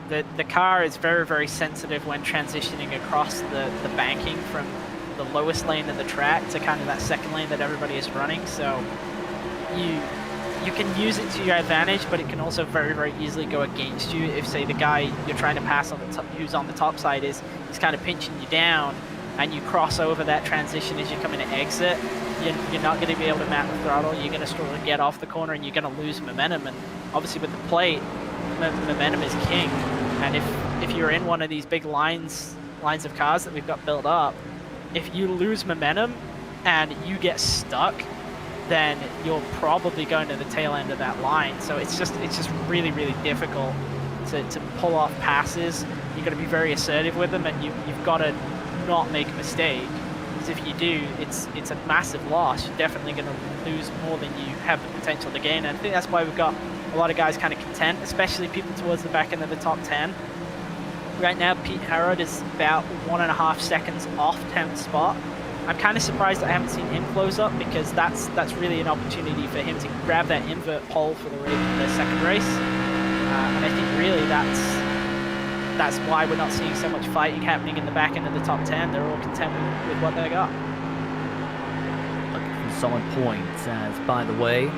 the car is very, very sensitive when transitioning across the banking from the lowest lane of the track to kind of that second lane that everybody is running. So you can use it to your advantage, but it can also very, very easily go against you if, say, the guy you're trying to pass on the top, who's on the top side is kind of pinching you down, and you cross over that transition as you're coming to exit. You're not going to be able to map the throttle. You're going to struggle to get off the corner, and you're going to lose momentum. And obviously with the plate, momentum is king. And if you're in one of these big lines of cars that we've got built up, if you lose momentum and you get stuck, then you're probably going to the tail end of that line. So it's just really, really difficult to pull off passes. You've got to be very assertive with them, and you've got to not make a mistake. Because if you do, it's a massive loss. You're definitely going to lose more than you have the potential to gain. And I think that's why we've got a lot of guys kind of content, especially people towards the back end of the top 10. Right now, Pete Harrod is about 1.5 seconds off 10th spot. I'm kind of surprised that I haven't seen him close up, because that's really an opportunity for him to grab that invert pole for the second race. And I think really that's why we're not seeing so much fighting happening in the back end of the top 10. They're all content with what they got. Looking for solid points, as by the way,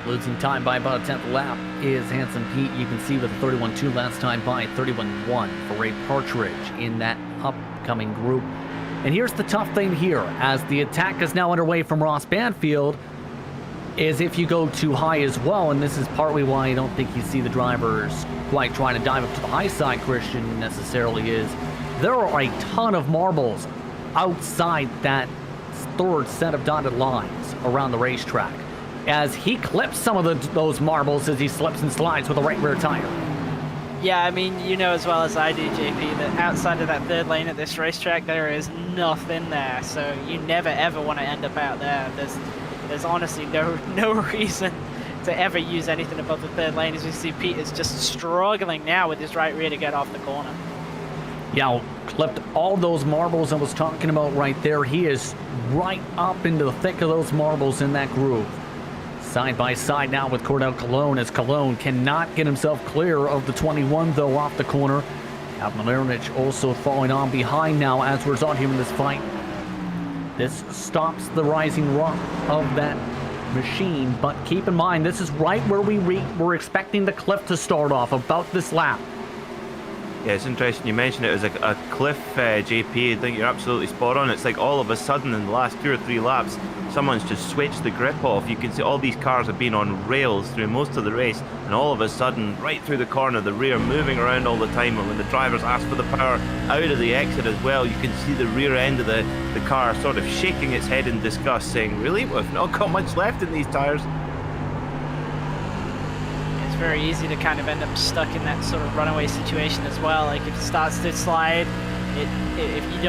losing time by about a 10th lap is Handsome Pete. You can see with a 31.2 last time by 31.1 for Ray Partridge in that upcoming group. And here's the tough thing here, as the attack is now underway from Ross Banfield, is if you go too high as well, and this is partly why I don't think you see the drivers quite trying to dive up to the high side, Christian, necessarily, is there are a ton of marbles outside that third set of dotted lines around the racetrack, as he clips some of those marbles as he slips and slides with a right rear tire. Yeah, I mean, you know as well as I do, JP, that outside of that third lane at this racetrack, there is nothing there. So you never ever want to end up out there. There's honestly no reason to ever use anything above the third lane. As you see, Pete is just struggling now with his right rear to get off the corner. Yeah, clipped all those marbles I was talking about right there. He is right up into the thick of those marbles in that groove. Side by side now with Cordell Cologne, as Cologne cannot get himself clear of the 21 though off the corner. Avmalernic also falling on behind now as we're on here in this fight. This stops the rising run of that machine, but keep in mind this is right where we're expecting the cliff to start off, about this lap. Yeah, it's interesting you mentioned it as a cliff, JP. I think you're absolutely spot on. It's like all of a sudden in the last 2 or 3 laps, someone's just switched the grip off. You can see all these cars have been on rails through most of the race, and all of a sudden, right through the corner, the rear moving around all the time. And when the drivers ask for the power out of the exit as well, you can see the rear end of the car sort of shaking its head in disgust, saying, really? We've not got much left in these tyres. Very easy to kind of end up stuck in that sort of runaway situation as well. Like if it starts to slide, if you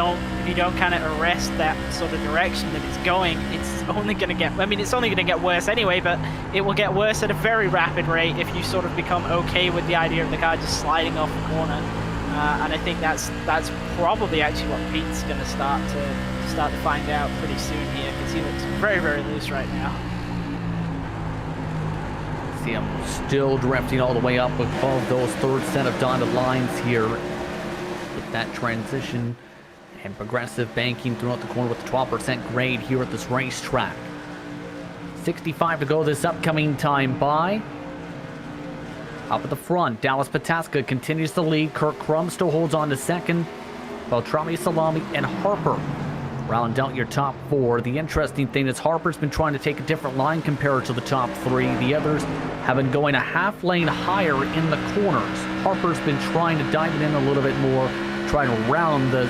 don't kind of arrest that sort of direction that it's going, it's only going to get, I mean, it's only going to get worse anyway, but it will get worse at a very rapid rate if you sort of become okay with the idea of the car just sliding off the corner. And I think that's probably actually what Pete's going to start to find out pretty soon here, because he looks very, very loose right now. See him still drifting all the way up above those third set of dotted lines here with that transition and progressive banking throughout the corner with the 12% grade here at this racetrack. 65 to go this upcoming time by. Up at the front, Dallas Pataska continues to lead. Kirk Crum still holds on to second. Beltrami, Salami, and Harper round out your top 4. The interesting thing is Harper's been trying to take a different line compared to the top 3. The others have been going a half lane higher in the corners. Harper's been trying to dive it in a little bit more, trying to round the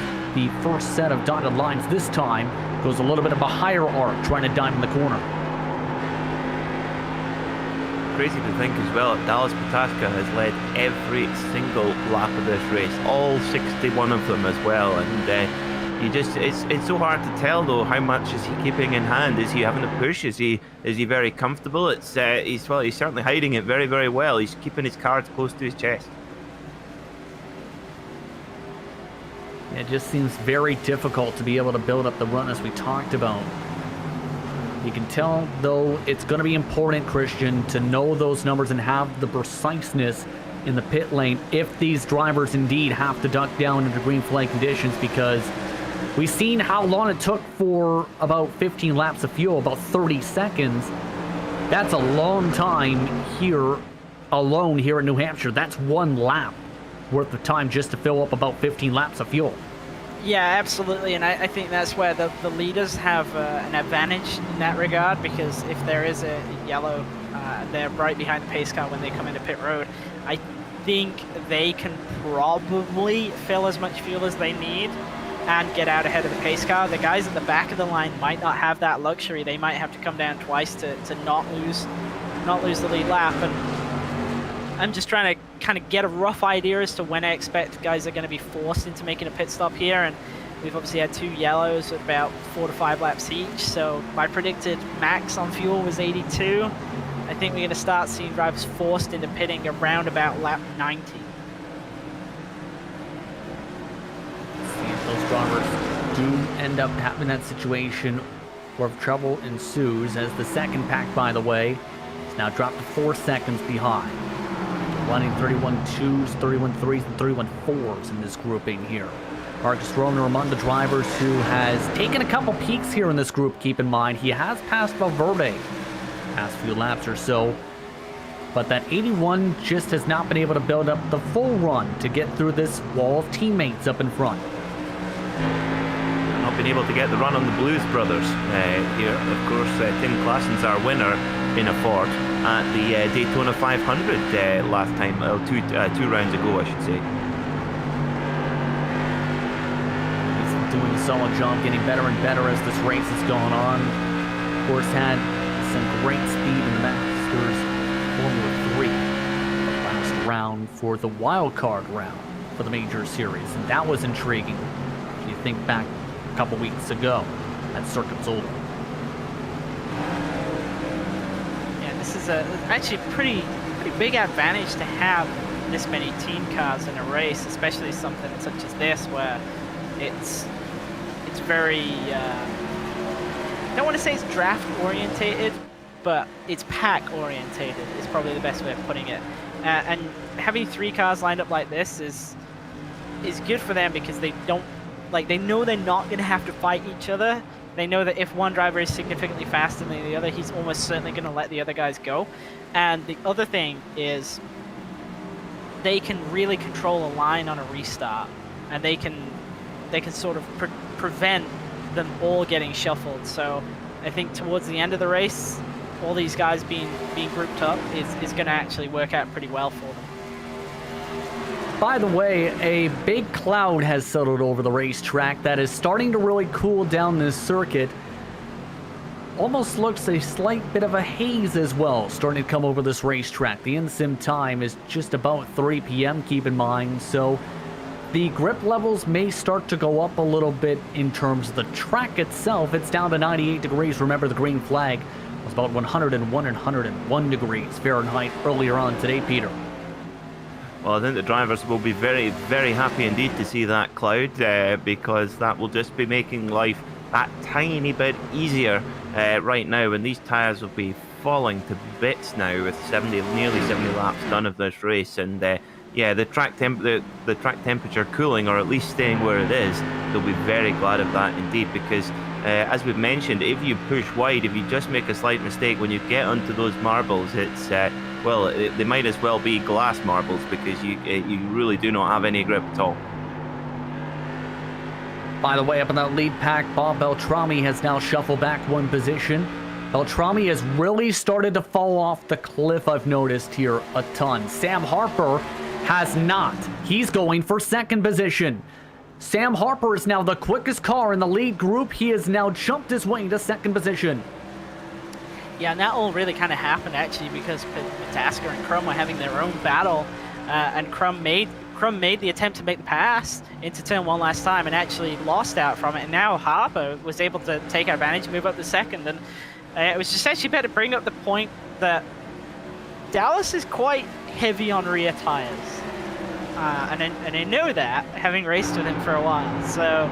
first set of dotted lines. This time goes a little bit of a higher arc, trying to dive in the corner. Crazy to think as well, Dallas Pataska has led every single lap of this race, all 61 of them as well, and it's so hard to tell though. How much is he keeping in hand? Is he having to push? Is he very comfortable? He's certainly hiding it very, very well. He's keeping his cards close to his chest. It just seems very difficult to be able to build up the run as we talked about. You can tell though it's going to be important, Christian, to know those numbers and have the preciseness in the pit lane if these drivers indeed have to duck down into green flag conditions, because we've seen how long it took for about 15 laps of fuel, about 30 seconds. That's a long time here, alone here in New Hampshire. That's 1 lap worth of time just to fill up about 15 laps of fuel. Yeah, absolutely, and I think that's where the leaders have an advantage in that regard, because if there is a yellow, they're right behind the pace car when they come into pit road. I think they can probably fill as much fuel as they need and get out ahead of the pace car. The guys at the back of the line might not have that luxury. They might have to come down twice to not lose the lead lap. And I'm just trying to kind of get a rough idea as to when I expect guys are going to be forced into making a pit stop here. And we've obviously had 2 yellows at about 4 to 5 laps each. So my predicted max on fuel was 82. I think we're going to start seeing drivers forced into pitting around about lap 90. Those drivers do end up having that situation where trouble ensues, as the second pack, by the way, is now dropped to 4 seconds behind. Running 31.2s, 31.3s, and 31.4s in this grouping here. Marcus Roner among the drivers who has taken a couple peaks here in this group, keep in mind. He has passed Valverde past few laps or so, but that 81 just has not been able to build up the full run to get through this wall of teammates up in front. Not been able to get the run on the Blues brothers here. Of course, Tim Klassen's our winner in a Ford at the Daytona 500 last time, two rounds ago, I should say. He's doing a solid job, getting better and better as this race has gone on. Of course, had some great speed in the Masters Formula 3 last round for the wild card round for the major series, and that was intriguing if you think back a couple weeks ago at Circuit Zolder. Yeah, this is actually a pretty big advantage to have this many team cars in a race, especially something such as this where it's very I don't want to say it's draft orientated, but it's pack orientated is probably the best way of putting it. And having 3 cars lined up like this is good for them because they don't, like, they know they're not going to have to fight each other. They know that if one driver is significantly faster than the other, he's almost certainly going to let the other guys go. And the other thing is they can really control a line on a restart, and they can sort of prevent them all getting shuffled. So I think towards the end of the race, all these guys being grouped up is going to actually work out pretty well for them. By the way, a big cloud has settled over the racetrack that is starting to really cool down this circuit. Almost looks a slight bit of a haze as well starting to come over this racetrack. The in-sim time is just about 3 p.m., keep in mind, so the grip levels may start to go up a little bit in terms of the track itself. It's down to 98 degrees. Remember, the green flag was about 101 degrees Fahrenheit earlier on today, Peter. Well, I think the drivers will be very, very happy indeed to see that cloud because that will just be making life that tiny bit easier right now, and these tyres will be falling to bits now with nearly 70 laps done of this race. And yeah, the track temperature cooling, or at least staying where it is, they'll be very glad of that indeed, because as we've mentioned, if you push wide, if you just make a slight mistake when you get onto those marbles, it's well, they might as well be glass marbles, because you really do not have any grip at all. By the way, up in that lead pack, Bob Beltrami has now shuffled back 1 position. Beltrami has really started to fall off the cliff, I've noticed here a ton. Sam Harper has not. He's going for 2nd position. Sam Harper is now the quickest car in the lead group. He has now jumped his way to 2nd position. Yeah, and that all really kind of happened actually because Pataska and Crum were having their own battle, and Crum made the attempt to make the pass into turn 1 last time and actually lost out from it. And now Harper was able to take advantage and move up to 2nd. And it was just actually better to bring up the point that Dallas is quite heavy on rear tires, and I know that, having raced with him for a while. So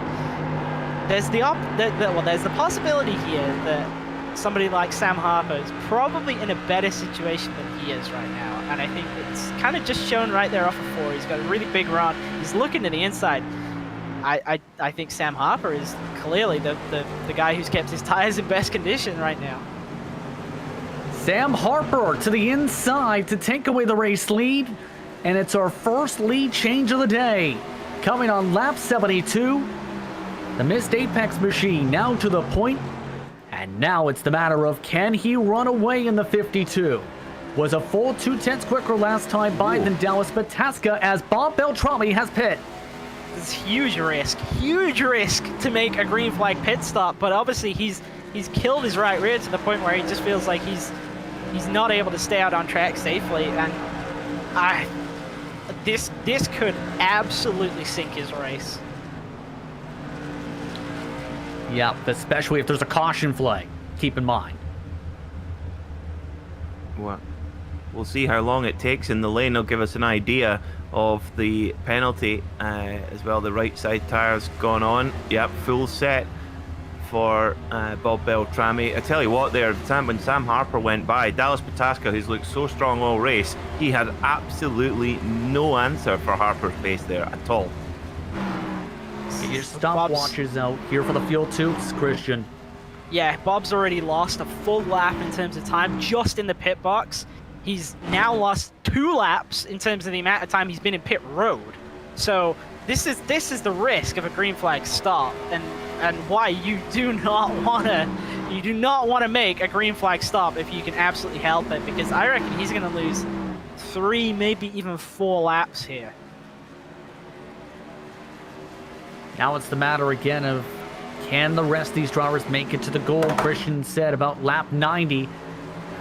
there's the possibility here that somebody like Sam Harper is probably in a better situation than he is right now, and I think it's kind of just shown right there off of 4. He's got a really big run. He's looking to the inside. I think Sam Harper is clearly the guy who's kept his tires in best condition right now. Sam Harper to the inside to take away the race lead, and it's our first lead change of the day. Coming on lap 72, the missed apex machine now to the point. And now it's the matter of, can he run away in the 52? Was a full 2/10 quicker last time by than Dallas Pataska as Bob Beltrami has pit. It's huge risk to make a green flag pit stop, but obviously he's killed his right rear to the point where he just feels like he's not able to stay out on track safely, and this could absolutely sink his race. Yeah, especially if there's a caution flag, keep in mind. Well, we'll see how long it takes in the lane. It'll give us an idea of the penalty as well. The right side tires gone on. Yep, full set for Bob Beltrami. I tell you what, there, when Sam Harper went by, Dallas Pataska, who's looked so strong all race, he had absolutely no answer for Harper's pace there at all. Get your stopwatches out here for the fuel tubes, Christian. Yeah, Bob's already lost a full lap in terms of time just in the pit box. He's now lost 2 laps in terms of the amount of time he's been in pit road. So this is the risk of a green flag stop, and why you do not want to make a green flag stop if you can absolutely help it, because I reckon he's going to lose 3, maybe even 4 laps here. Now it's the matter again of, can the rest of these drivers make it to the goal? Christian said about lap 90.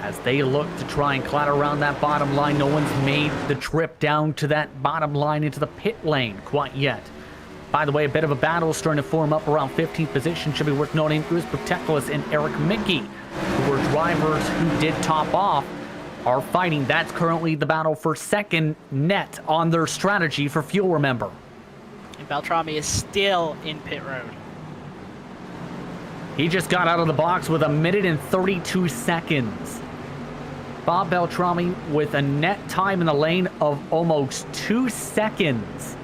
as they look to try and clatter around that bottom line. No one's made the trip down to that bottom line into the pit lane quite yet. By the way, a bit of a battle starting to form up around 15th position. Should be worth noting Uz Protectless and Eric Mickey, who were drivers who did top off, are fighting. That's currently the battle for second net on their strategy for fuel, remember. And Beltrami is still in pit road. He just got out of the box with 1 minute and 32 seconds. Bob Beltrami with a net time in the lane of almost 2 seconds,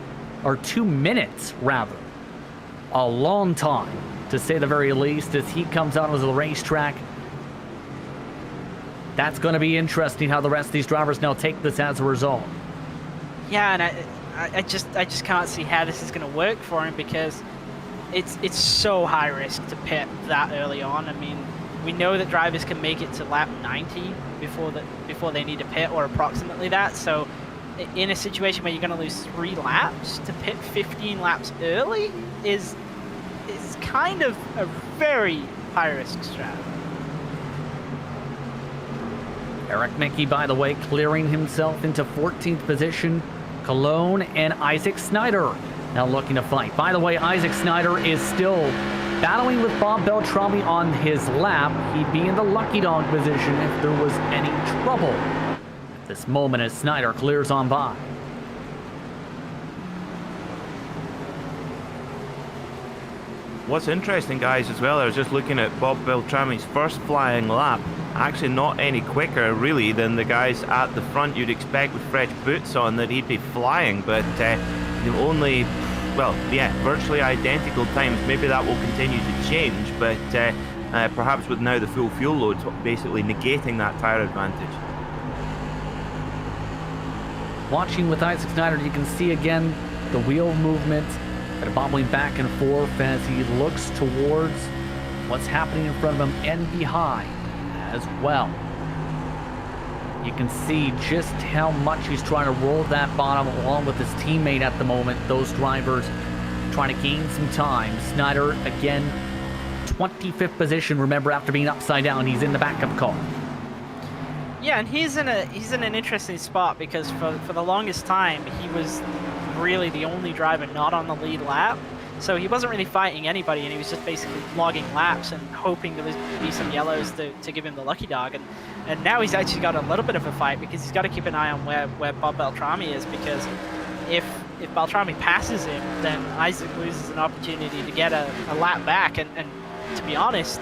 or 2 minutes rather. A long time, to say the very least, as he comes out onto the racetrack. That's going to be interesting how the rest of these drivers now take this as a result. Yeah, and I just can't see how this is going to work for him, because it's so high risk to pit that early on. I mean, we know that drivers can make it to lap 90 before they need to pit, or approximately that. So in a situation where you're going to lose 3 laps, to pit 15 laps early is kind of a very high risk strat. Eric Mickey, by the way, clearing himself into 14th position. Cologne and Isaac Snyder now looking to fight. By the way, Isaac Snyder is still battling with Bob Beltrami on his lap. He'd be in the lucky dog position if there was any trouble at this moment as Snyder clears on by. What's interesting, guys, as well, I was just looking at Bob Beltrami's first flying lap. Actually not any quicker, really, than the guys at the front. You'd expect with fresh boots on that he'd be flying, but only, well, yeah, virtually identical times. Maybe that will continue to change, but perhaps with now the full fuel loads basically negating that tyre advantage. Watching with Isaac Snyder, you can see again the wheel movement kind of bobbling back and forth as he looks towards what's happening in front of him and behind as well. You can see just how much he's trying to roll that bottom along with his teammate at the moment. Those drivers trying to gain some time. Snyder again, 25th position. Remember, after being upside down, he's in the backup car. Yeah, and he's in an interesting spot, because for the longest time he was really the only driver not on the lead lap. So he wasn't really fighting anybody, and he was just basically logging laps and hoping there would be some yellows to give him the lucky dog. And now he's actually got a little bit of a fight, because he's got to keep an eye on where Bob Beltrami is, because if Beltrami passes him, then Isaac loses an opportunity to get a lap back. And to be honest,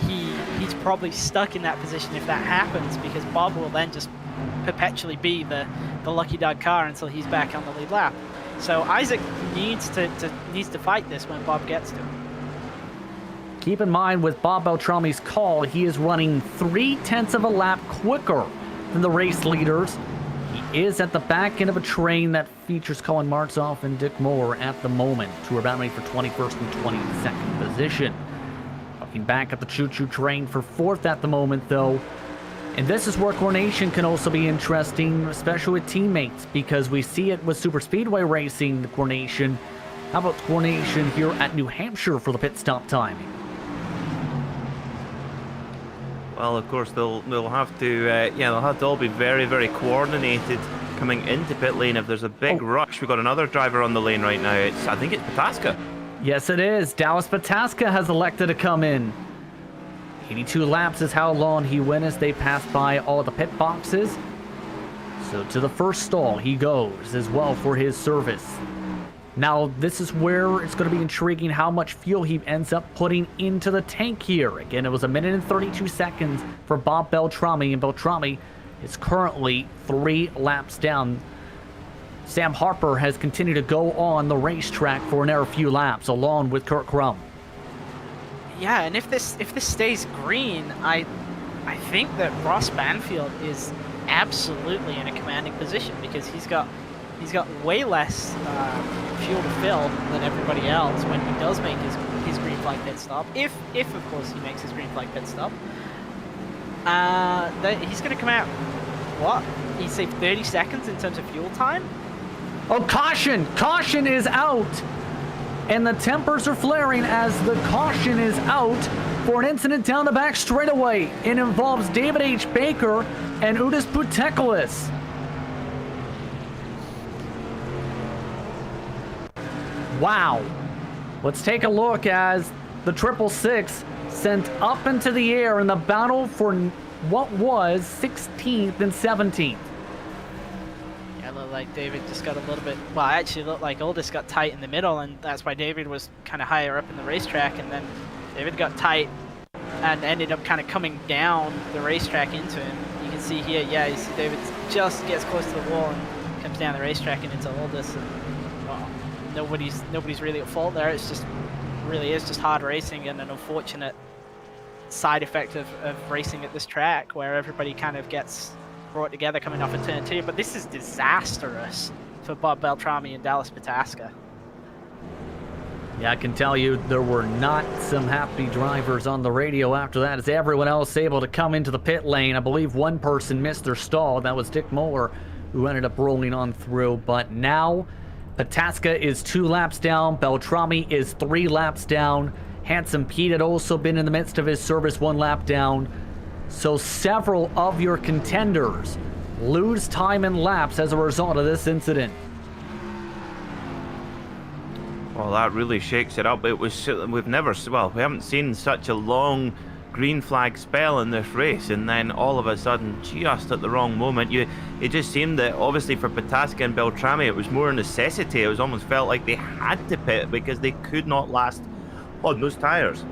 he's probably stuck in that position if that happens, because Bob will then just perpetually be the lucky dog car until he's back on the lead lap. So Isaac needs to fight this when Bob gets to him. Keep in mind, with Bob Beltrami's call, he is running 0.3 of a lap quicker than the race leaders. He is at the back end of a train that features Colin Martzoff and Dick Moore at the moment, who are battling for 21st and 22nd position. Looking back at the choo-choo train for 4th at the moment, though. And this is where coordination can also be interesting, especially with teammates, because we see it with super speedway racing, the coordination. How about coordination here at New Hampshire for the pit stop timing? Well, of course, they'll have to all be very, very coordinated coming into pit lane. If there's a big rush, we've got another driver on the lane right now. I think it's Pataska. Yes, it is. Dallas Pataska has elected to come in. 82 laps is how long he went as they pass by all of the pit boxes. So to the first stall he goes as well for his service. Now, this is where it's going to be intriguing how much fuel he ends up putting into the tank here. Again, it was 1 minute and 32 seconds for Bob Beltrami, and Beltrami is currently 3 laps down. Sam Harper has continued to go on the racetrack for another few laps, along with Kurt Crum. Yeah, and if this stays green, I think that Ross Banfield is absolutely in a commanding position, because he's got way less fuel to fill than everybody else when he does make his green flag pit stop. If of course he makes his green flag pit stop, he's going to come out. What? He saved 30 seconds in terms of fuel time. Oh, caution! Caution is out! And the tempers are flaring as the caution is out for an incident down the back straightaway. It involves David H. Baker and Udis Puteklis. Wow. Let's take a look as the 666 sent up into the air in the battle for what was 16th and 17th. Yeah, it looked like David just got a little bit, well, actually it looked like Aldis got tight in the middle, and that's why David was kind of higher up in the racetrack, and then David got tight and ended up kind of coming down the racetrack into him. You can see here, yeah, you see David just gets close to the wall and comes down the racetrack and into Aldis, and well, nobody's really at fault there. It's just really is just hard racing and an unfortunate side effect of racing at this track where everybody kind of gets brought together coming off a turn 2. But this is disastrous for Bob Beltrami and Dallas Pataska. Yeah, I can tell you there were not some happy drivers on the radio after that, as everyone else able to come into the pit lane. I believe one person missed their stall. That was Dick Moeller, who ended up rolling on through. But now Pataska is 2 laps down. Beltrami is 3 laps down. Handsome Pete had also been in the midst of his service 1 lap down. So several of your contenders lose time and laps as a result of this incident. Well, that really shakes it up. It was, we haven't seen such a long green flag spell in this race, and then all of a sudden, just at the wrong moment, it just seemed that obviously for Pataska and Beltrami it was more a necessity. It was almost felt like they had to pit because they could not last on those tires.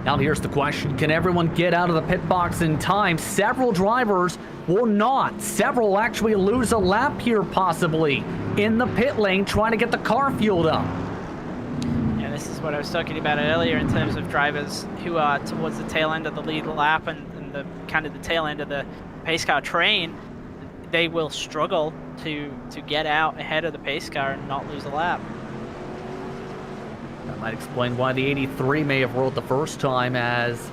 Now here's the question, can everyone get out of the pit box in time? Several drivers will not. Several will actually lose a lap here possibly in the pit lane trying to get the car fueled up. Yeah, this is what I was talking about earlier in terms of drivers who are towards the tail end of the lead lap and the kind of the tail end of the pace car train. They will struggle to get out ahead of the pace car and not lose a lap. That might explain why the 83 may have rolled the first time, as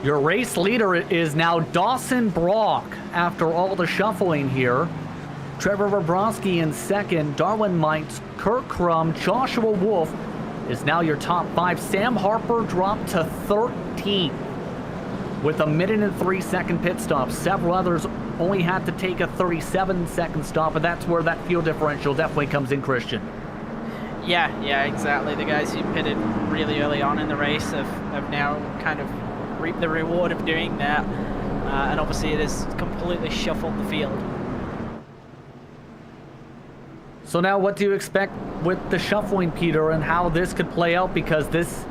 your race leader is now Dawson Brock after all the shuffling here. Trevor Bobrovsky in second, Darwin Mites, Kurt Crum, Joshua Wolf is now your top 5. Sam Harper dropped to 13th with a 1:03 pit stop. Several others only had to take a 37-second stop, and that's where that fuel differential definitely comes in, Christian. Yeah, exactly. The guys who pitted really early on in the race have now kind of reaped the reward of doing that, and obviously it has completely shuffled the field. So now what do you expect with the shuffling, Peter, and how this could play out, because this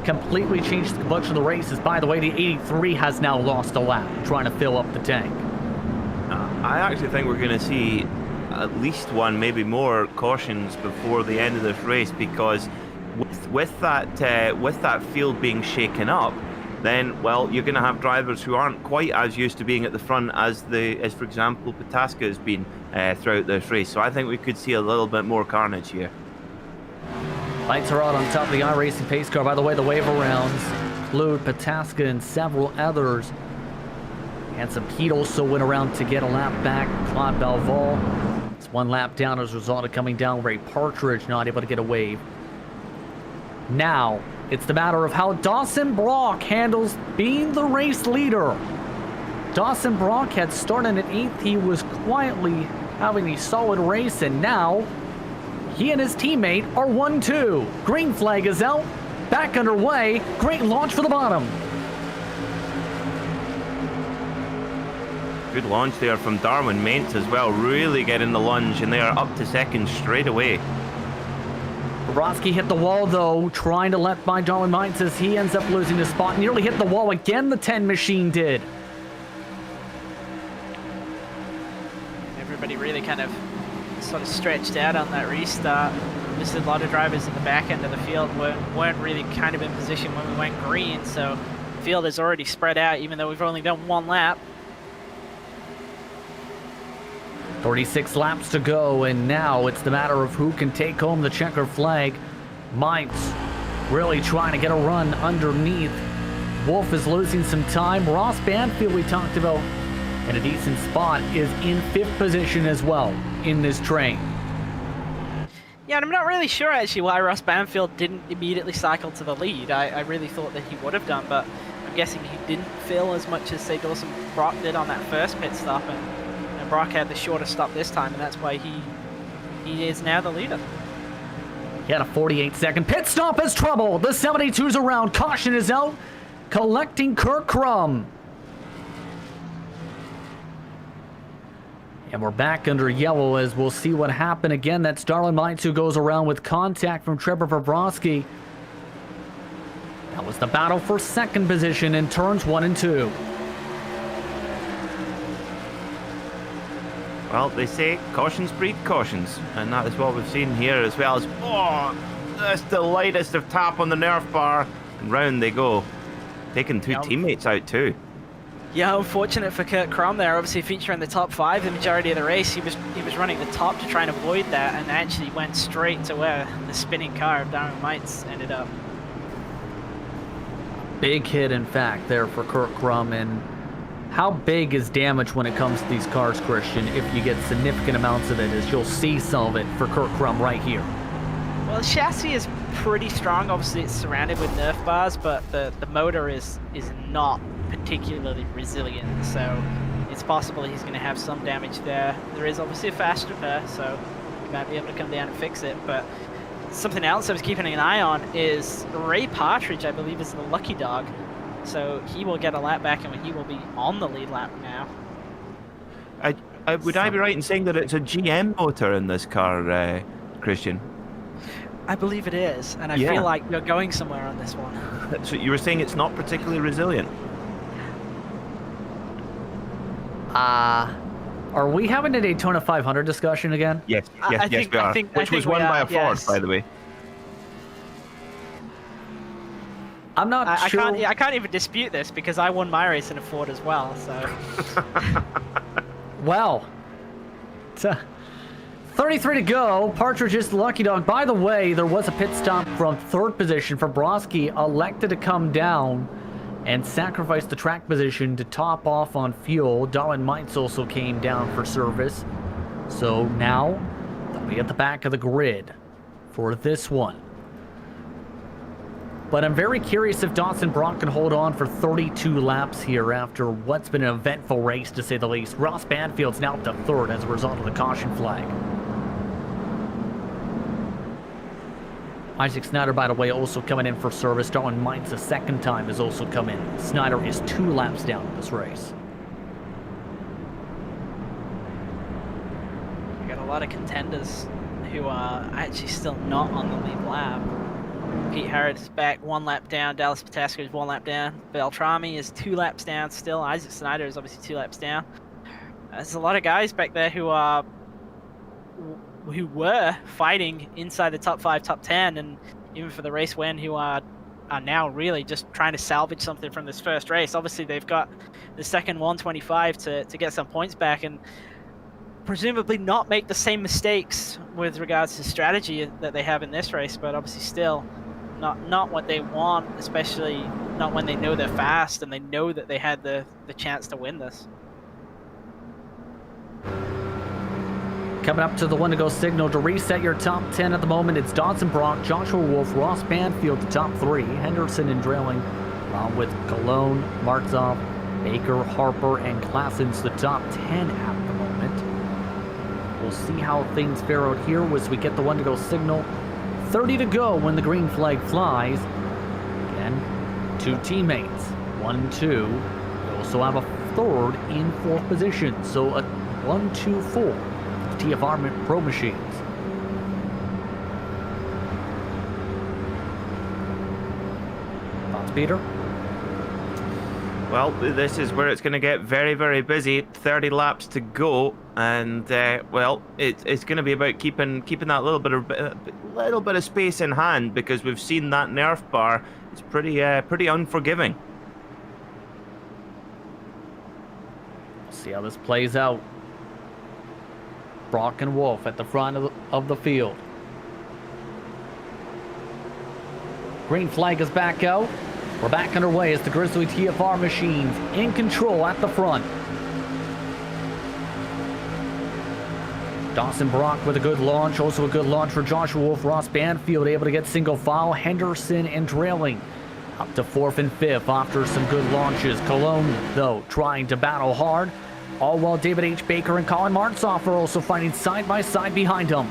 completely changed the complexion of the races. By the way, the 83 has now lost a lap trying to fill up the tank. I actually think we're going to see at least one, maybe more cautions before the end of this race, because with that field being shaken up, then, well, you're going to have drivers who aren't quite as used to being at the front as for example, Pataska has been throughout this race. So I think we could see a little bit more carnage here. Lights are out on top of the iRacing pace car. By the way, the wave arounds include Pataska and several others. Handsome Pete also went around to get a lap back. Claude Belval, it's 1 lap down as a result of coming down. Ray Partridge not able to get a wave. Now, it's the matter of how Dawson Brock handles being the race leader. Dawson Brock had started at 8th. He was quietly having a solid race, and now he and his teammate are 1-2. Green flag is out. Back underway. Great launch for the bottom. Good launch there from Darwin Mates as well. Really getting the lunge, and they are up to second straight away. Bobrovsky hit the wall, though, trying to let by Darwin Mites as he ends up losing his spot. Nearly hit the wall again, the 10 machine did. Everybody really kind of sort of stretched out on that restart. Just a lot of drivers in the back end of the field weren't really kind of in position when we went green, so the field is already spread out even though we've only done 1 lap. 36 laps to go, and now it's the matter of who can take home the checker flag. Mites really trying to get a run underneath. Wolf is losing some time. Ross Banfield, we talked about, in a decent spot, is in 5th position as well in this train. Yeah, and I'm not really sure actually why Ross Banfield didn't immediately cycle to the lead. I really thought that he would have done, but I'm guessing he didn't feel as much as, say, Dawson Brock did on that first pit stop, and Brock had the shorter stop this time, and that's why he is now the leader. He had a 48-second pit stop as trouble. The 72's around. Caution is out. Collecting Kurt Crum. And we're back under yellow as we'll see what happened again. That's Darlin Mites who goes around with contact from Trevor Bobrovsky. That was the battle for second position in turns 1 and 2. Well, they say cautions breed cautions, and that is what we've seen here, as well as, oh, that's the lightest of tap on the Nerf bar, and round they go. Taking two teammates out too. Yeah, unfortunate for Kurt Crum there. Obviously featuring the top 5 the majority of the race. He was running the top to try and avoid that, and actually went straight to where the spinning car of Darren Mites ended up. Big hit, in fact, there for Kurt Crum. And how big is damage when it comes to these cars, Christian, if you get significant amounts of it, as you'll see some of it for Kurt Crum right here? Well, the chassis is pretty strong. Obviously, it's surrounded with Nerf bars, but the motor is not particularly resilient, so it's possible he's going to have some damage there. There is obviously a fast repair, so he might be able to come down and fix it. But something else I was keeping an eye on is Ray Partridge, I believe, is the lucky dog. So he will get a lap back, and he will be on the lead lap now. Would I be right in saying that it's a GM motor in this car, Christian? I believe it is, and I feel like you're going somewhere on this one. So you were saying it's not particularly resilient? Are we having a Daytona 500 discussion again? Yes, we are. Which was won by a Ford, by the way. I'm not sure. I can't even dispute this because I won my race in a Ford as well. So. Well, 33 to go. Partridge is the lucky dog. By the way, there was a pit stop from third position for Bobrovsky. Elected to come down and sacrifice the track position to top off on fuel. Darlin Mites also came down for service. So now they'll be at the back of the grid for this one. But I'm very curious if Dawson Brock can hold on for 32 laps here after what's been an eventful race, to say the least. Ross Banfield's now up to third as a result of the caution flag. Isaac Snyder, by the way, also coming in for service. Darlin Mites, the second time, has also come in. Snyder is 2 laps down in this race. We got a lot of contenders who are actually still not on the lead lap. Pete Harris is back 1 lap down. Dallas Pataska is 1 lap down. Beltrami is 2 laps down still. Isaac Snyder is obviously 2 laps down. There's a lot of guys back there who were fighting inside the top 5, top 10, and even for the race win, who are now really just trying to salvage something from this first race. Obviously, they've got the second 125 to get some points back, and presumably not make the same mistakes with regards to strategy that they have in this race, but obviously still not what they want, especially not when they know they're fast and they know that they had the chance to win this. Coming up to the one to go signal to reset your top 10 at the moment. It's Dawson Brock, Joshua Wolf, Ross Banfield, the top 3. Henderson and Drilling, along with Cologne, Martzov, Baker, Harper, and Klassens, the top 10 at the moment. We'll see how things fare out here as we get the one to go signal. 30 to go when the green flag flies. Again, 2 teammates, 1, 2. We also have a third in 4th position, so a 1, 2, 4. TFR Pro Machines. Thoughts, Peter? Well, this is where it's going to get very, very busy. 30 laps to go, and well, it's going to be about keeping that little bit of space in hand, because we've seen that Nerf bar. It's pretty unforgiving. See how this plays out. Brock and Wolf at the front of the field. Green flag is back out. We're back underway as the Grizzly TFR Machines in control at the front. Dawson Brock with a good launch. Also a good launch for Joshua Wolf. Ross Banfield able to get single file. Henderson and Drailing up to 4th and 5th after some good launches. Cologne, though, trying to battle hard. All while David H. Baker and Colin Martzoff are also fighting side by side behind him.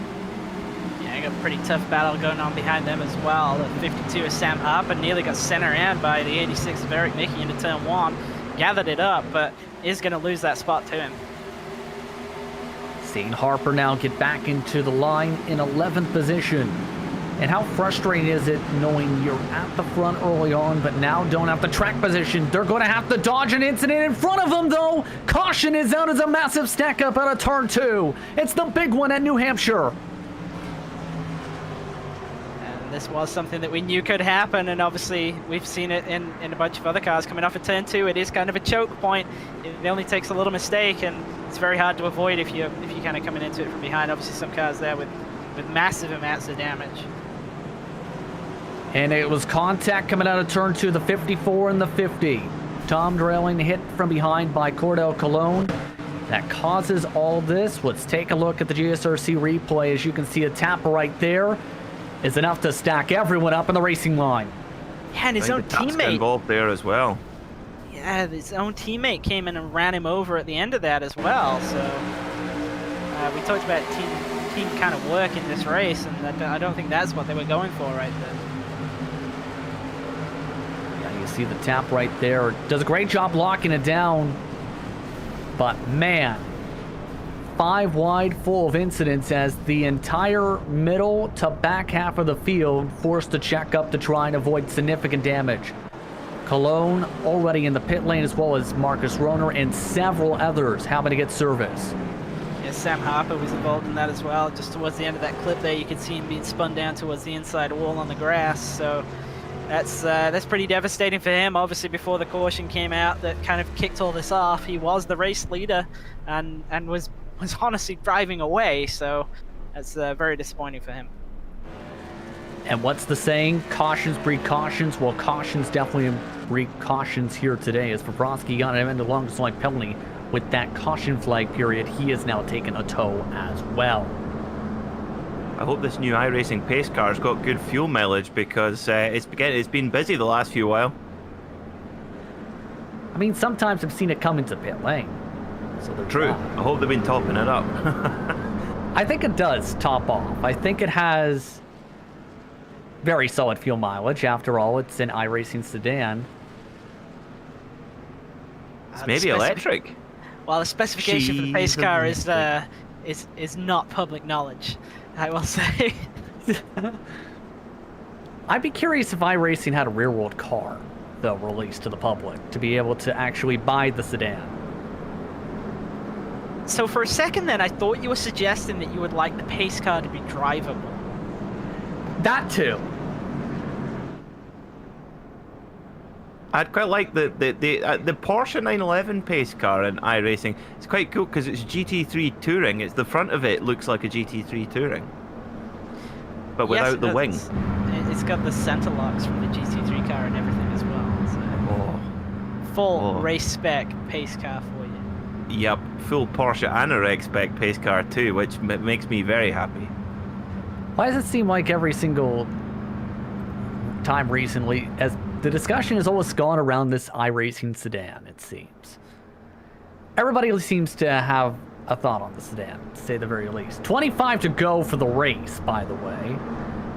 Yeah, I got a pretty tough battle going on behind them as well. The 52 is Sam Harper, nearly got center in by the 86 of Eric Mickey into turn 1. Gathered it up, but is going to lose that spot to him. Seeing Harper now get back into the line in 11th position. And how frustrating is it knowing you're at the front early on, but now don't have the track position? They're going to have to dodge an incident in front of them, though. Caution is out as a massive stack up out of turn 2. It's the big one at New Hampshire. And this was something that we knew could happen, and obviously we've seen it in a bunch of other cars coming off of turn 2. It is kind of a choke point. It only takes a little mistake, and it's very hard to avoid if you're kind of coming into it from behind. Obviously some cars there with massive amounts of damage. And it was contact coming out of turn 2, the 54 and the 50. Tom Drailing hit from behind by Cordell Cologne. That causes all this. Let's take a look at the GSRC replay. As you can see, a tap right there is enough to stack everyone up in the racing line. Yeah, and his own teammate involved there as well. Yeah, his own teammate came in and ran him over at the end of that as well. So we talked about team kind of work in this race, and I don't think that's what they were going for right there. See the tap right there. Does a great job locking it down. But man, 5 wide full of incidents as the entire middle to back half of the field forced to check up to try and avoid significant damage. Cologne already in the pit lane, as well as Marcus Rohner and several others having to get service. Yeah, Sam Harper was involved in that as well. Just towards the end of that clip there, you could see him being spun down towards the inside wall on the grass. So that's pretty devastating for him. Obviously, before the caution came out that kind of kicked all this off, he was the race leader and was honestly driving away. So that's very disappointing for him. And what's the saying? Cautions breed cautions. Well, cautions definitely breed cautions here today, as Fabrowski got him in the longest line penalty with that caution flag period. He has now taken a tow as well. I hope this new iRacing pace car's got good fuel mileage, because it's been busy the last few while. I mean, sometimes I've seen it come into pit lane. So True. I hope they've been topping it up. I think it does top off. I think it has very solid fuel mileage. After all, it's an iRacing sedan. It's maybe electric. Well, the specification for the pace car is not public knowledge, I will say. I'd be curious if iRacing had a rear-wheel car they'll release to the public to be able to actually buy the sedan. So for a second then, I thought you were suggesting that you would like the pace car to be drivable. That too. I'd quite like the Porsche 911 pace car in iRacing. It's quite cool because it's GT3 Touring. It's the front of it looks like a GT3 Touring, but without the wing. It's got the center locks from the GT3 car and everything as well. So full race spec pace car for you. Yep, full Porsche and a reg spec pace car too, which makes me very happy. Why does it seem like every single time recently, as the discussion has always gone around this iRacing sedan, it seems. Everybody seems to have a thought on the sedan, to say the very least. 25 to go for the race, by the way.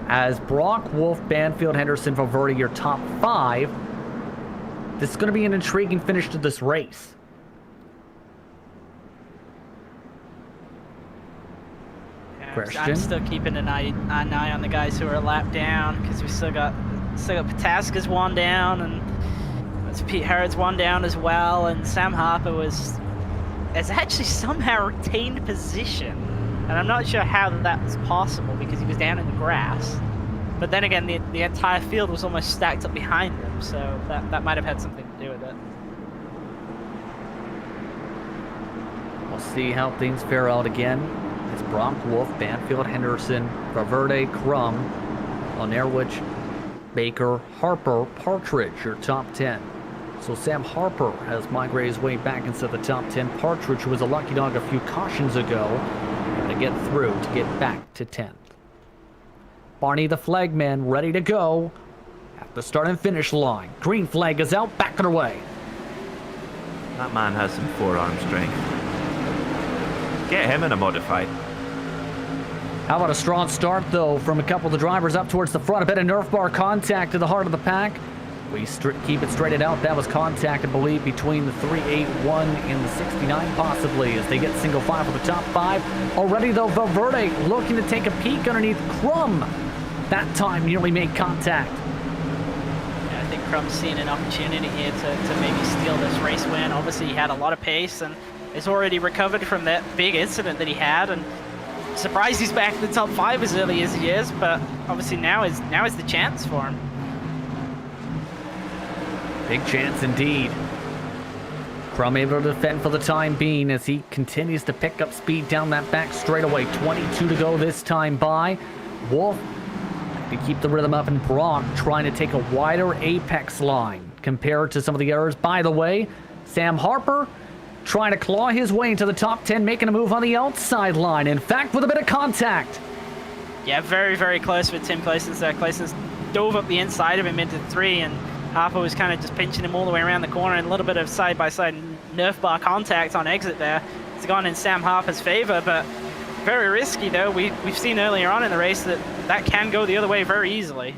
As Brock, Wolf, Banfield, Henderson, Valverde, your top 5. This is going to be an intriguing finish to this race. I'm still keeping an eye on the guys who are a lap down, because we still got Pataska's one down, and Pete Herrod's one down as well, and Sam Harper has actually somehow retained position, and I'm not sure how that was possible because he was down in the grass. But then again, the entire field was almost stacked up behind him, so that might have had something to do with it. We'll see how things fare out again. It's Brock, Wolf, Banfield, Henderson, Valverde, Crum, Onerwich, Baker, Harper, Partridge, your top 10. So Sam Harper has migrated his way back into the top 10. Partridge, who was a lucky dog a few cautions ago, to get through to get back to 10th. Barney the flagman ready to go at the start and finish line. Green flag is out, back and away. That man has some forearm strength. Get him in a modified. How about a strong start, though, from a couple of the drivers up towards the front. A bit of Nerf bar contact to the heart of the pack. We keep it straighted out. That was contact, I believe, between the 381 and the 69, possibly, as they get single file for the top 5. Already, though, Valverde looking to take a peek underneath Crum. That time nearly made contact. Yeah, I think Crum's seen an opportunity here to maybe steal this race win. Obviously, he had a lot of pace and is already recovered from that big incident that he had. And surprised he's back in the top 5 as early as he is, but obviously now is the chance for him. Big chance indeed. Crum able to defend for the time being as he continues to pick up speed down that back straightaway. 22 to go this time by. Wolf to keep the rhythm up, and Brock trying to take a wider apex line compared to some of the others. By the way, Sam Harper trying to claw his way into the top 10, making a move on the outside line. In fact, with a bit of contact. Yeah, very, very close with Tim Claessens there. Claessens dove up the inside of him into 3, and Harper was kind of just pinching him all the way around the corner, and a little bit of side-by-side Nerf bar contact on exit there. It's gone in Sam Harper's favor, but very risky, though. We've seen earlier on in the race that can go the other way very easily.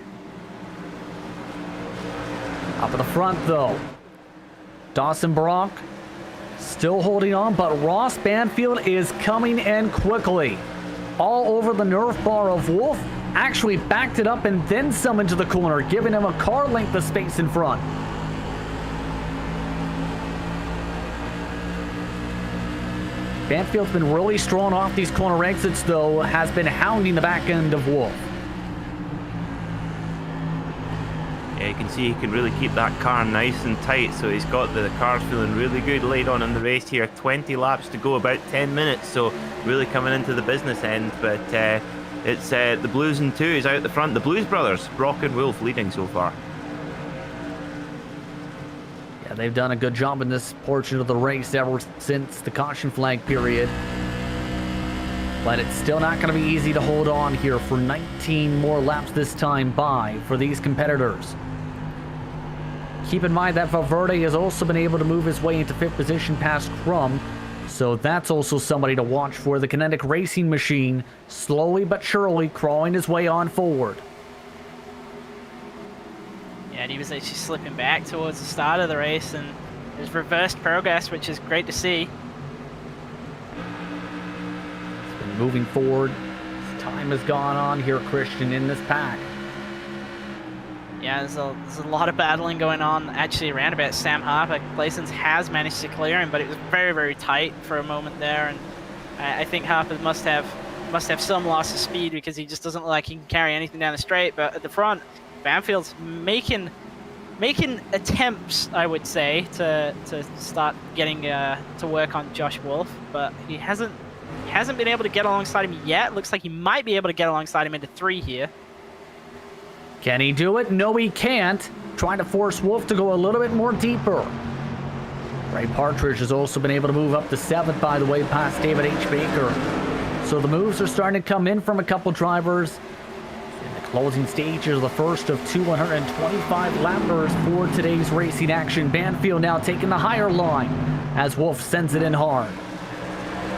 Up at the front, though. Dawson Brock still holding on, but Ross Banfield is coming in quickly. All over the Nerf bar of Wolf. Actually backed it up and then some into the corner, giving him a car length of space in front. Banfield's been really strong off these corner exits, though, has been hounding the back end of Wolf. Yeah, you can see he can really keep that car nice and tight, so he's got the car feeling really good late on in the race here. 20 laps to go, about 10 minutes, so really coming into the business end. But it's the Blues and 2 is out the front. The Blues brothers, Brock and Wolf, leading so far. Yeah, they've done a good job in this portion of the race ever since the caution flag period. But it's still not going to be easy to hold on here for 19 more laps this time by for these competitors. Keep in mind that Valverde has also been able to move his way into 5th position past Crum, so that's also somebody to watch for. The Kinetic Racing machine slowly but surely crawling his way on forward. Yeah, and he was actually slipping back towards the start of the race, and there's reversed progress, which is great to see. It's been moving forward. Time has gone on here, Christian, in this pack. Yeah, there's a lot of battling going on actually around about Sam Harper. Claessens has managed to clear him, but it was very, very tight for a moment there, and I think Harper must have some loss of speed because he just doesn't look like he can carry anything down the straight. But at the front, Banfield's making attempts, I would say, to start getting to work on Josh Wolf, but he hasn't been able to get alongside him yet. Looks like he might be able to get alongside him into 3 here. Can he do it? No, he can't. Trying to force Wolf to go a little bit more deeper. Ray Partridge has also been able to move up to 7th, by the way, past David H. Baker. So the moves are starting to come in from a couple drivers. In the closing stages of the first of 225 lappers for today's racing action. Banfield now taking the higher line as Wolf sends it in hard.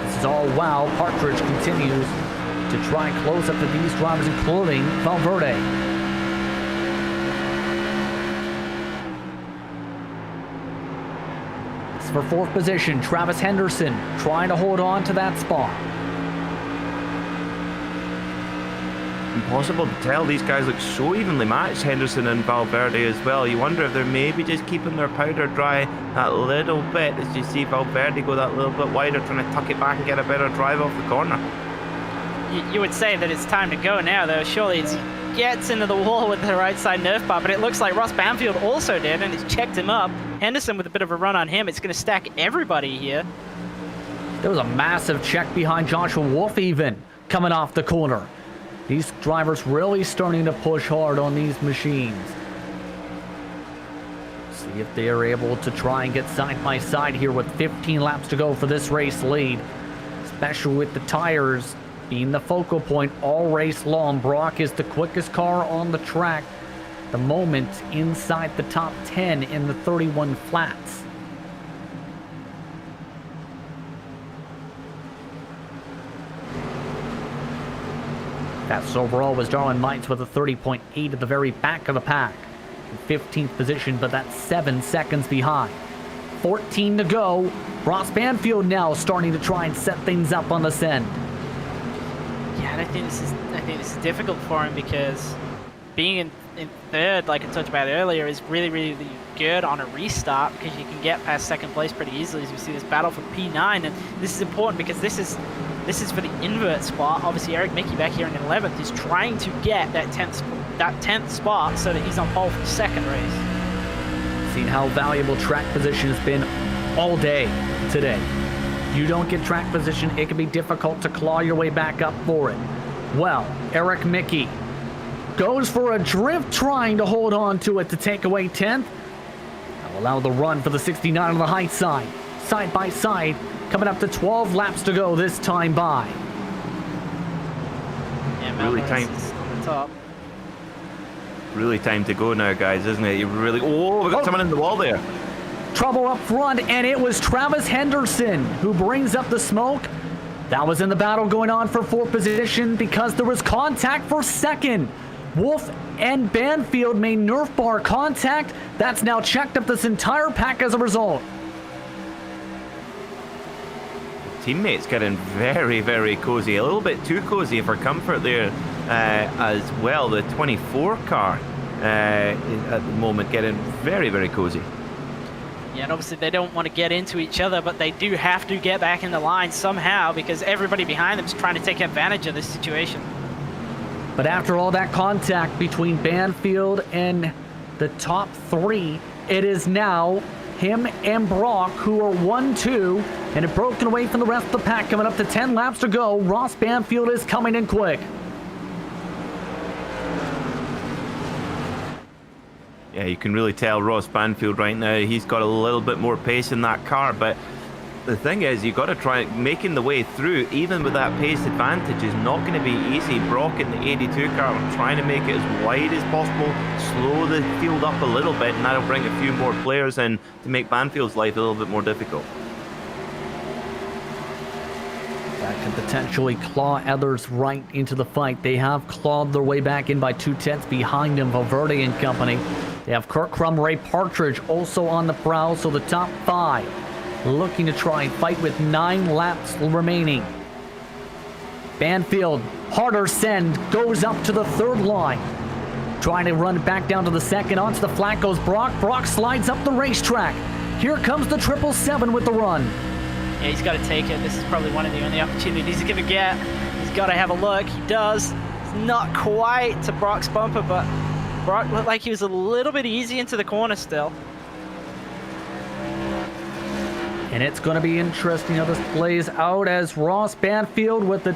This is all while Partridge continues to try and close up to these drivers, including Valverde. For 4th position, Travis Henderson trying to hold on to that spot. Impossible to tell. These guys look so evenly matched, Henderson and Valverde as well. You wonder if they're maybe just keeping their powder dry that little bit as you see Valverde go that little bit wider, trying to tuck it back and get a better drive off the corner. You would say that it's time to go now, though. Surely he gets into the wall with the right side Nerf bar, but it looks like Ross Banfield also did, and it's checked him up. Henderson with a bit of a run on him. It's going to stack everybody here. There was a massive check behind Joshua Wolf even coming off the corner. These drivers really starting to push hard on these machines. See if they are able to try and get side by side here with 15 laps to go for this race lead, especially with the tires being the focal point all race long. Brock is the quickest car on the track. The moment inside the top 10 in the 31 flats. Fastest overall was Darwin Mites with a 30.8 at the very back of the pack. In 15th position, but that's 7 seconds behind. 14 to go. Ross Banfield now starting to try and set things up on this end. Yeah, and I think this is difficult for him because being in third, like I talked about earlier, is really, really good on a restart because you can get past second place pretty easily as we see this battle for P9. And this is important because this is for the invert spot. Obviously, Eric Mickey back here in 11th is trying to get that 10th spot so that he's on pole for the second race. Seen how valuable track position has been all day today. You don't get track position, it can be difficult to claw your way back up for it. Well, Eric Mickey goes for a drift, trying to hold on to it to take away 10th. That'll allow the run for the 69 on the high side. Side by side, coming up to 12 laps to go this time by. Yeah, really tight on the top. Really time to go now, guys, isn't it? You really... Oh, we got someone in the wall there. Trouble up front, and it was Travis Henderson who brings up the smoke. That was in the battle going on for 4th position because there was contact for 2nd. Wolf and Banfield made Nerf bar contact. That's now checked up this entire pack as a result. Teammates getting very, very cozy. A little bit too cozy for comfort there as well. The 24 car at the moment getting very, very cozy. Yeah, and obviously they don't want to get into each other, but they do have to get back in the line somehow because everybody behind them is trying to take advantage of this situation. But after all that contact between Banfield and the top 3, it is now him and Brock who are 1-2 and have broken away from the rest of the pack. Coming up to 10 laps to go. Ross Banfield is coming in quick. Yeah, you can really tell Ross Banfield right now, he's got a little bit more pace in that car, but the thing is, you've got to try making the way through, even with that pace advantage, is not going to be easy. Brock in the 82 car trying to make it as wide as possible, slow the field up a little bit, and that'll bring a few more players in to make Banfield's life a little bit more difficult. That could potentially claw others right into the fight. They have clawed their way back in by 2/10 behind them, Valverde and company. They have Kurt Crum, Ray Partridge also on the prowl, so the top 5 looking to try and fight with 9 laps remaining. Banfield, harder send, goes up to the 3rd line. Trying to run back down to the 2nd, onto the flat goes Brock. Brock slides up the racetrack. Here comes the 777 with the run. Yeah, he's got to take it. This is probably one of the only opportunities he's going to get. He's got to have a look. He does. It's not quite to Brock's bumper, but Brock looked like he was a little bit easy into the corner still. And it's going to be interesting how this plays out as Ross Banfield with the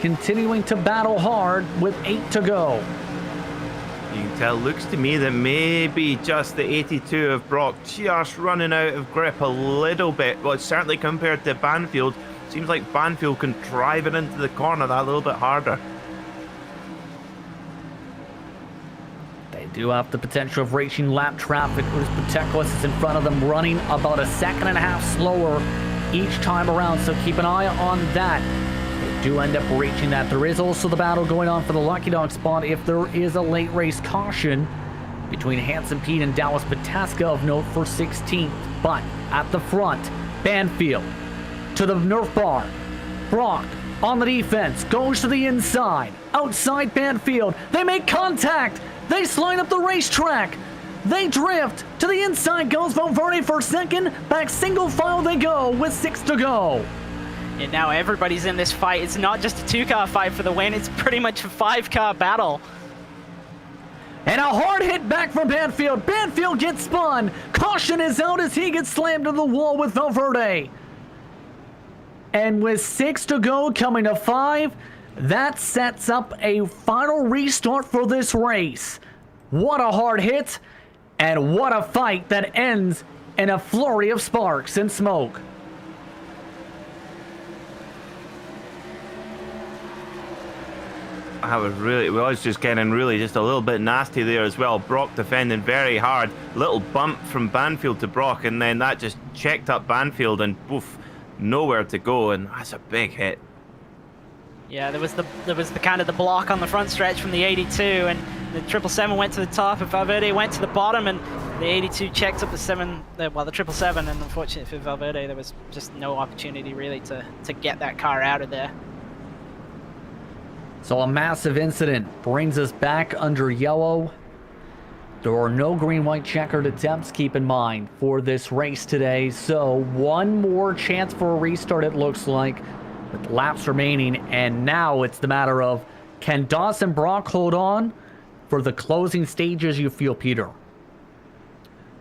continuing to battle hard with 8 to go. You can tell, looks to me that maybe just the 82 of Brock just running out of grip a little bit. Well, certainly compared to Banfield, seems like Banfield can drive it into the corner that little bit harder. They do have the potential of racing lap traffic. Cruz Pateklis is in front of them, running about a 1.5 seconds slower each time around, so keep an eye on that. They do end up reaching that. There is also the battle going on for the Lucky Dog spot if there is a late race caution between Hanson Pete and Dallas Pataska of note for 16th. But at the front, Banfield to the Nerf bar. Brock on the defense, goes to the inside. Outside Banfield, they make contact. They slide up the racetrack. They drift. To the inside goes Valverde for 2nd. Back single file they go with 6 to go. And now everybody's in this fight. It's not just a 2-car fight for the win. It's pretty much a 5-car battle. And a hard hit back from Banfield. Banfield gets spun. Caution is out as he gets slammed to the wall with Valverde. And with 6 to go, coming to 5, that sets up a final restart for this race. What a hard hit, and what a fight that ends in a flurry of sparks and smoke. We was just getting really just a little bit nasty there as well. Brock defending very hard. Little bump from Banfield to Brock, and then that just checked up Banfield, and poof, nowhere to go, and that's a big hit. Yeah, there was the kind of the block on the front stretch from the 82, and the 777 went to the top, and Valverde went to the bottom, and the 82 checked up the 777, and unfortunately for Valverde, there was just no opportunity really to get that car out of there. So a massive incident brings us back under yellow. There are no green-white checkered attempts, keep in mind, for this race today. So one more chance for a restart, it looks like, with laps remaining. And now it's the matter of, can Dawson Brock hold on for the closing stages, you feel, Peter?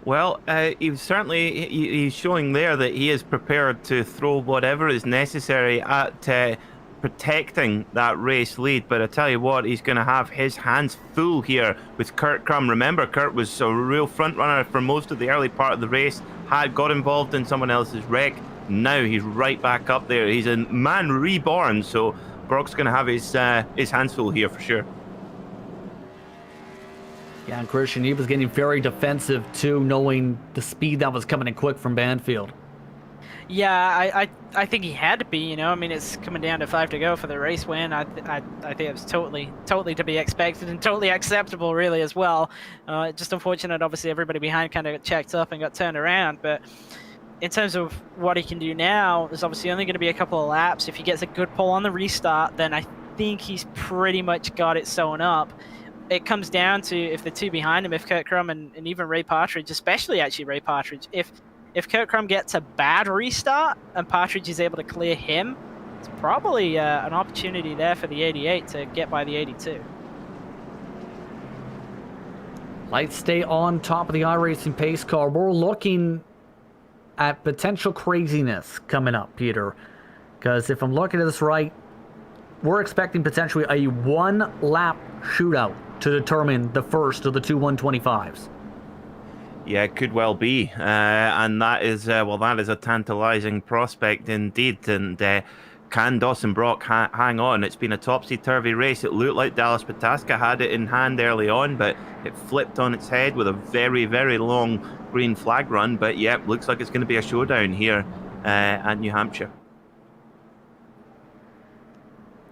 Well, he's showing there that he is prepared to throw whatever is necessary at protecting that race lead, but I tell you what, he's going to have his hands full here with Kurt Crum. Remember, Kurt was a real front runner for most of the early part of the race, had got involved in someone else's wreck. Now he's right back up there. He's a man reborn, so Brock's going to have his hands full here for sure. Yeah, and Christian, he was getting very defensive too, knowing the speed that was coming in quick from Banfield. Yeah, I think he had to be, you know. I mean, it's coming down to 5 to go for the race win. I think it was totally to be expected and totally acceptable, really, as well. Just unfortunate, obviously, everybody behind kind of got checked up and got turned around. But in terms of what he can do now, there's obviously only going to be a couple of laps. If he gets a good pull on the restart, then I think he's pretty much got it sewn up. It comes down to if the two behind him, if Kurt Crum and even Ray Partridge, especially actually Ray Partridge, if Kurt Crum gets a bad restart and Partridge is able to clear him, it's probably an opportunity there for the 88 to get by the 82. Lights stay on top of the iRacing pace car. We're looking at potential craziness coming up, Peter. Because if I'm looking at this right, we're expecting potentially a one-lap shootout to determine the first of the two 125s. Yeah, it could well be, and that is a tantalising prospect indeed. And can Dawson Brock hang on? It's been a topsy-turvy race. It looked like Dallas Pataska had it in hand early on, but it flipped on its head with a very, very long green flag run. But yeah, looks like it's going to be a showdown here at New Hampshire.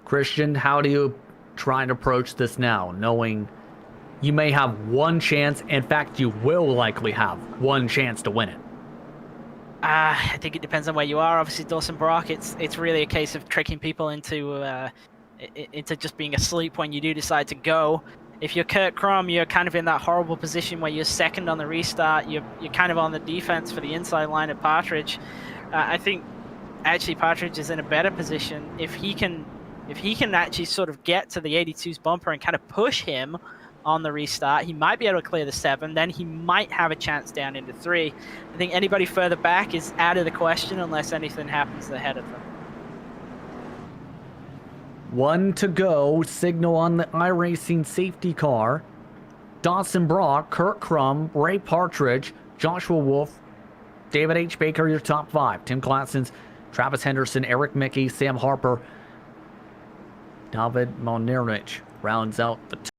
Christian, how do you try and approach this now, knowing you may have one chance, in fact, you will likely have one chance to win it? I think it depends on where you are. Obviously, Dawson Brock, it's really a case of tricking people into just being asleep when you do decide to go. If you're Kurt Crum, you're kind of in that horrible position where you're second on the restart. You're kind of on the defense for the inside line of Partridge. I think actually Partridge is in a better position if he can actually sort of get to the 82's bumper and kind of push him on the restart. He might be able to clear the 7, then he might have a chance down into 3. I think anybody further back is out of the question unless anything happens ahead of them. 1 to go, signal on the iRacing safety car. Dawson Brock, Kurt Crum, Ray Partridge, Joshua Wolf, David H. Baker, your top 5. Tim Glassens, Travis Henderson, Eric Mickey, Sam Harper, David Monirich rounds out the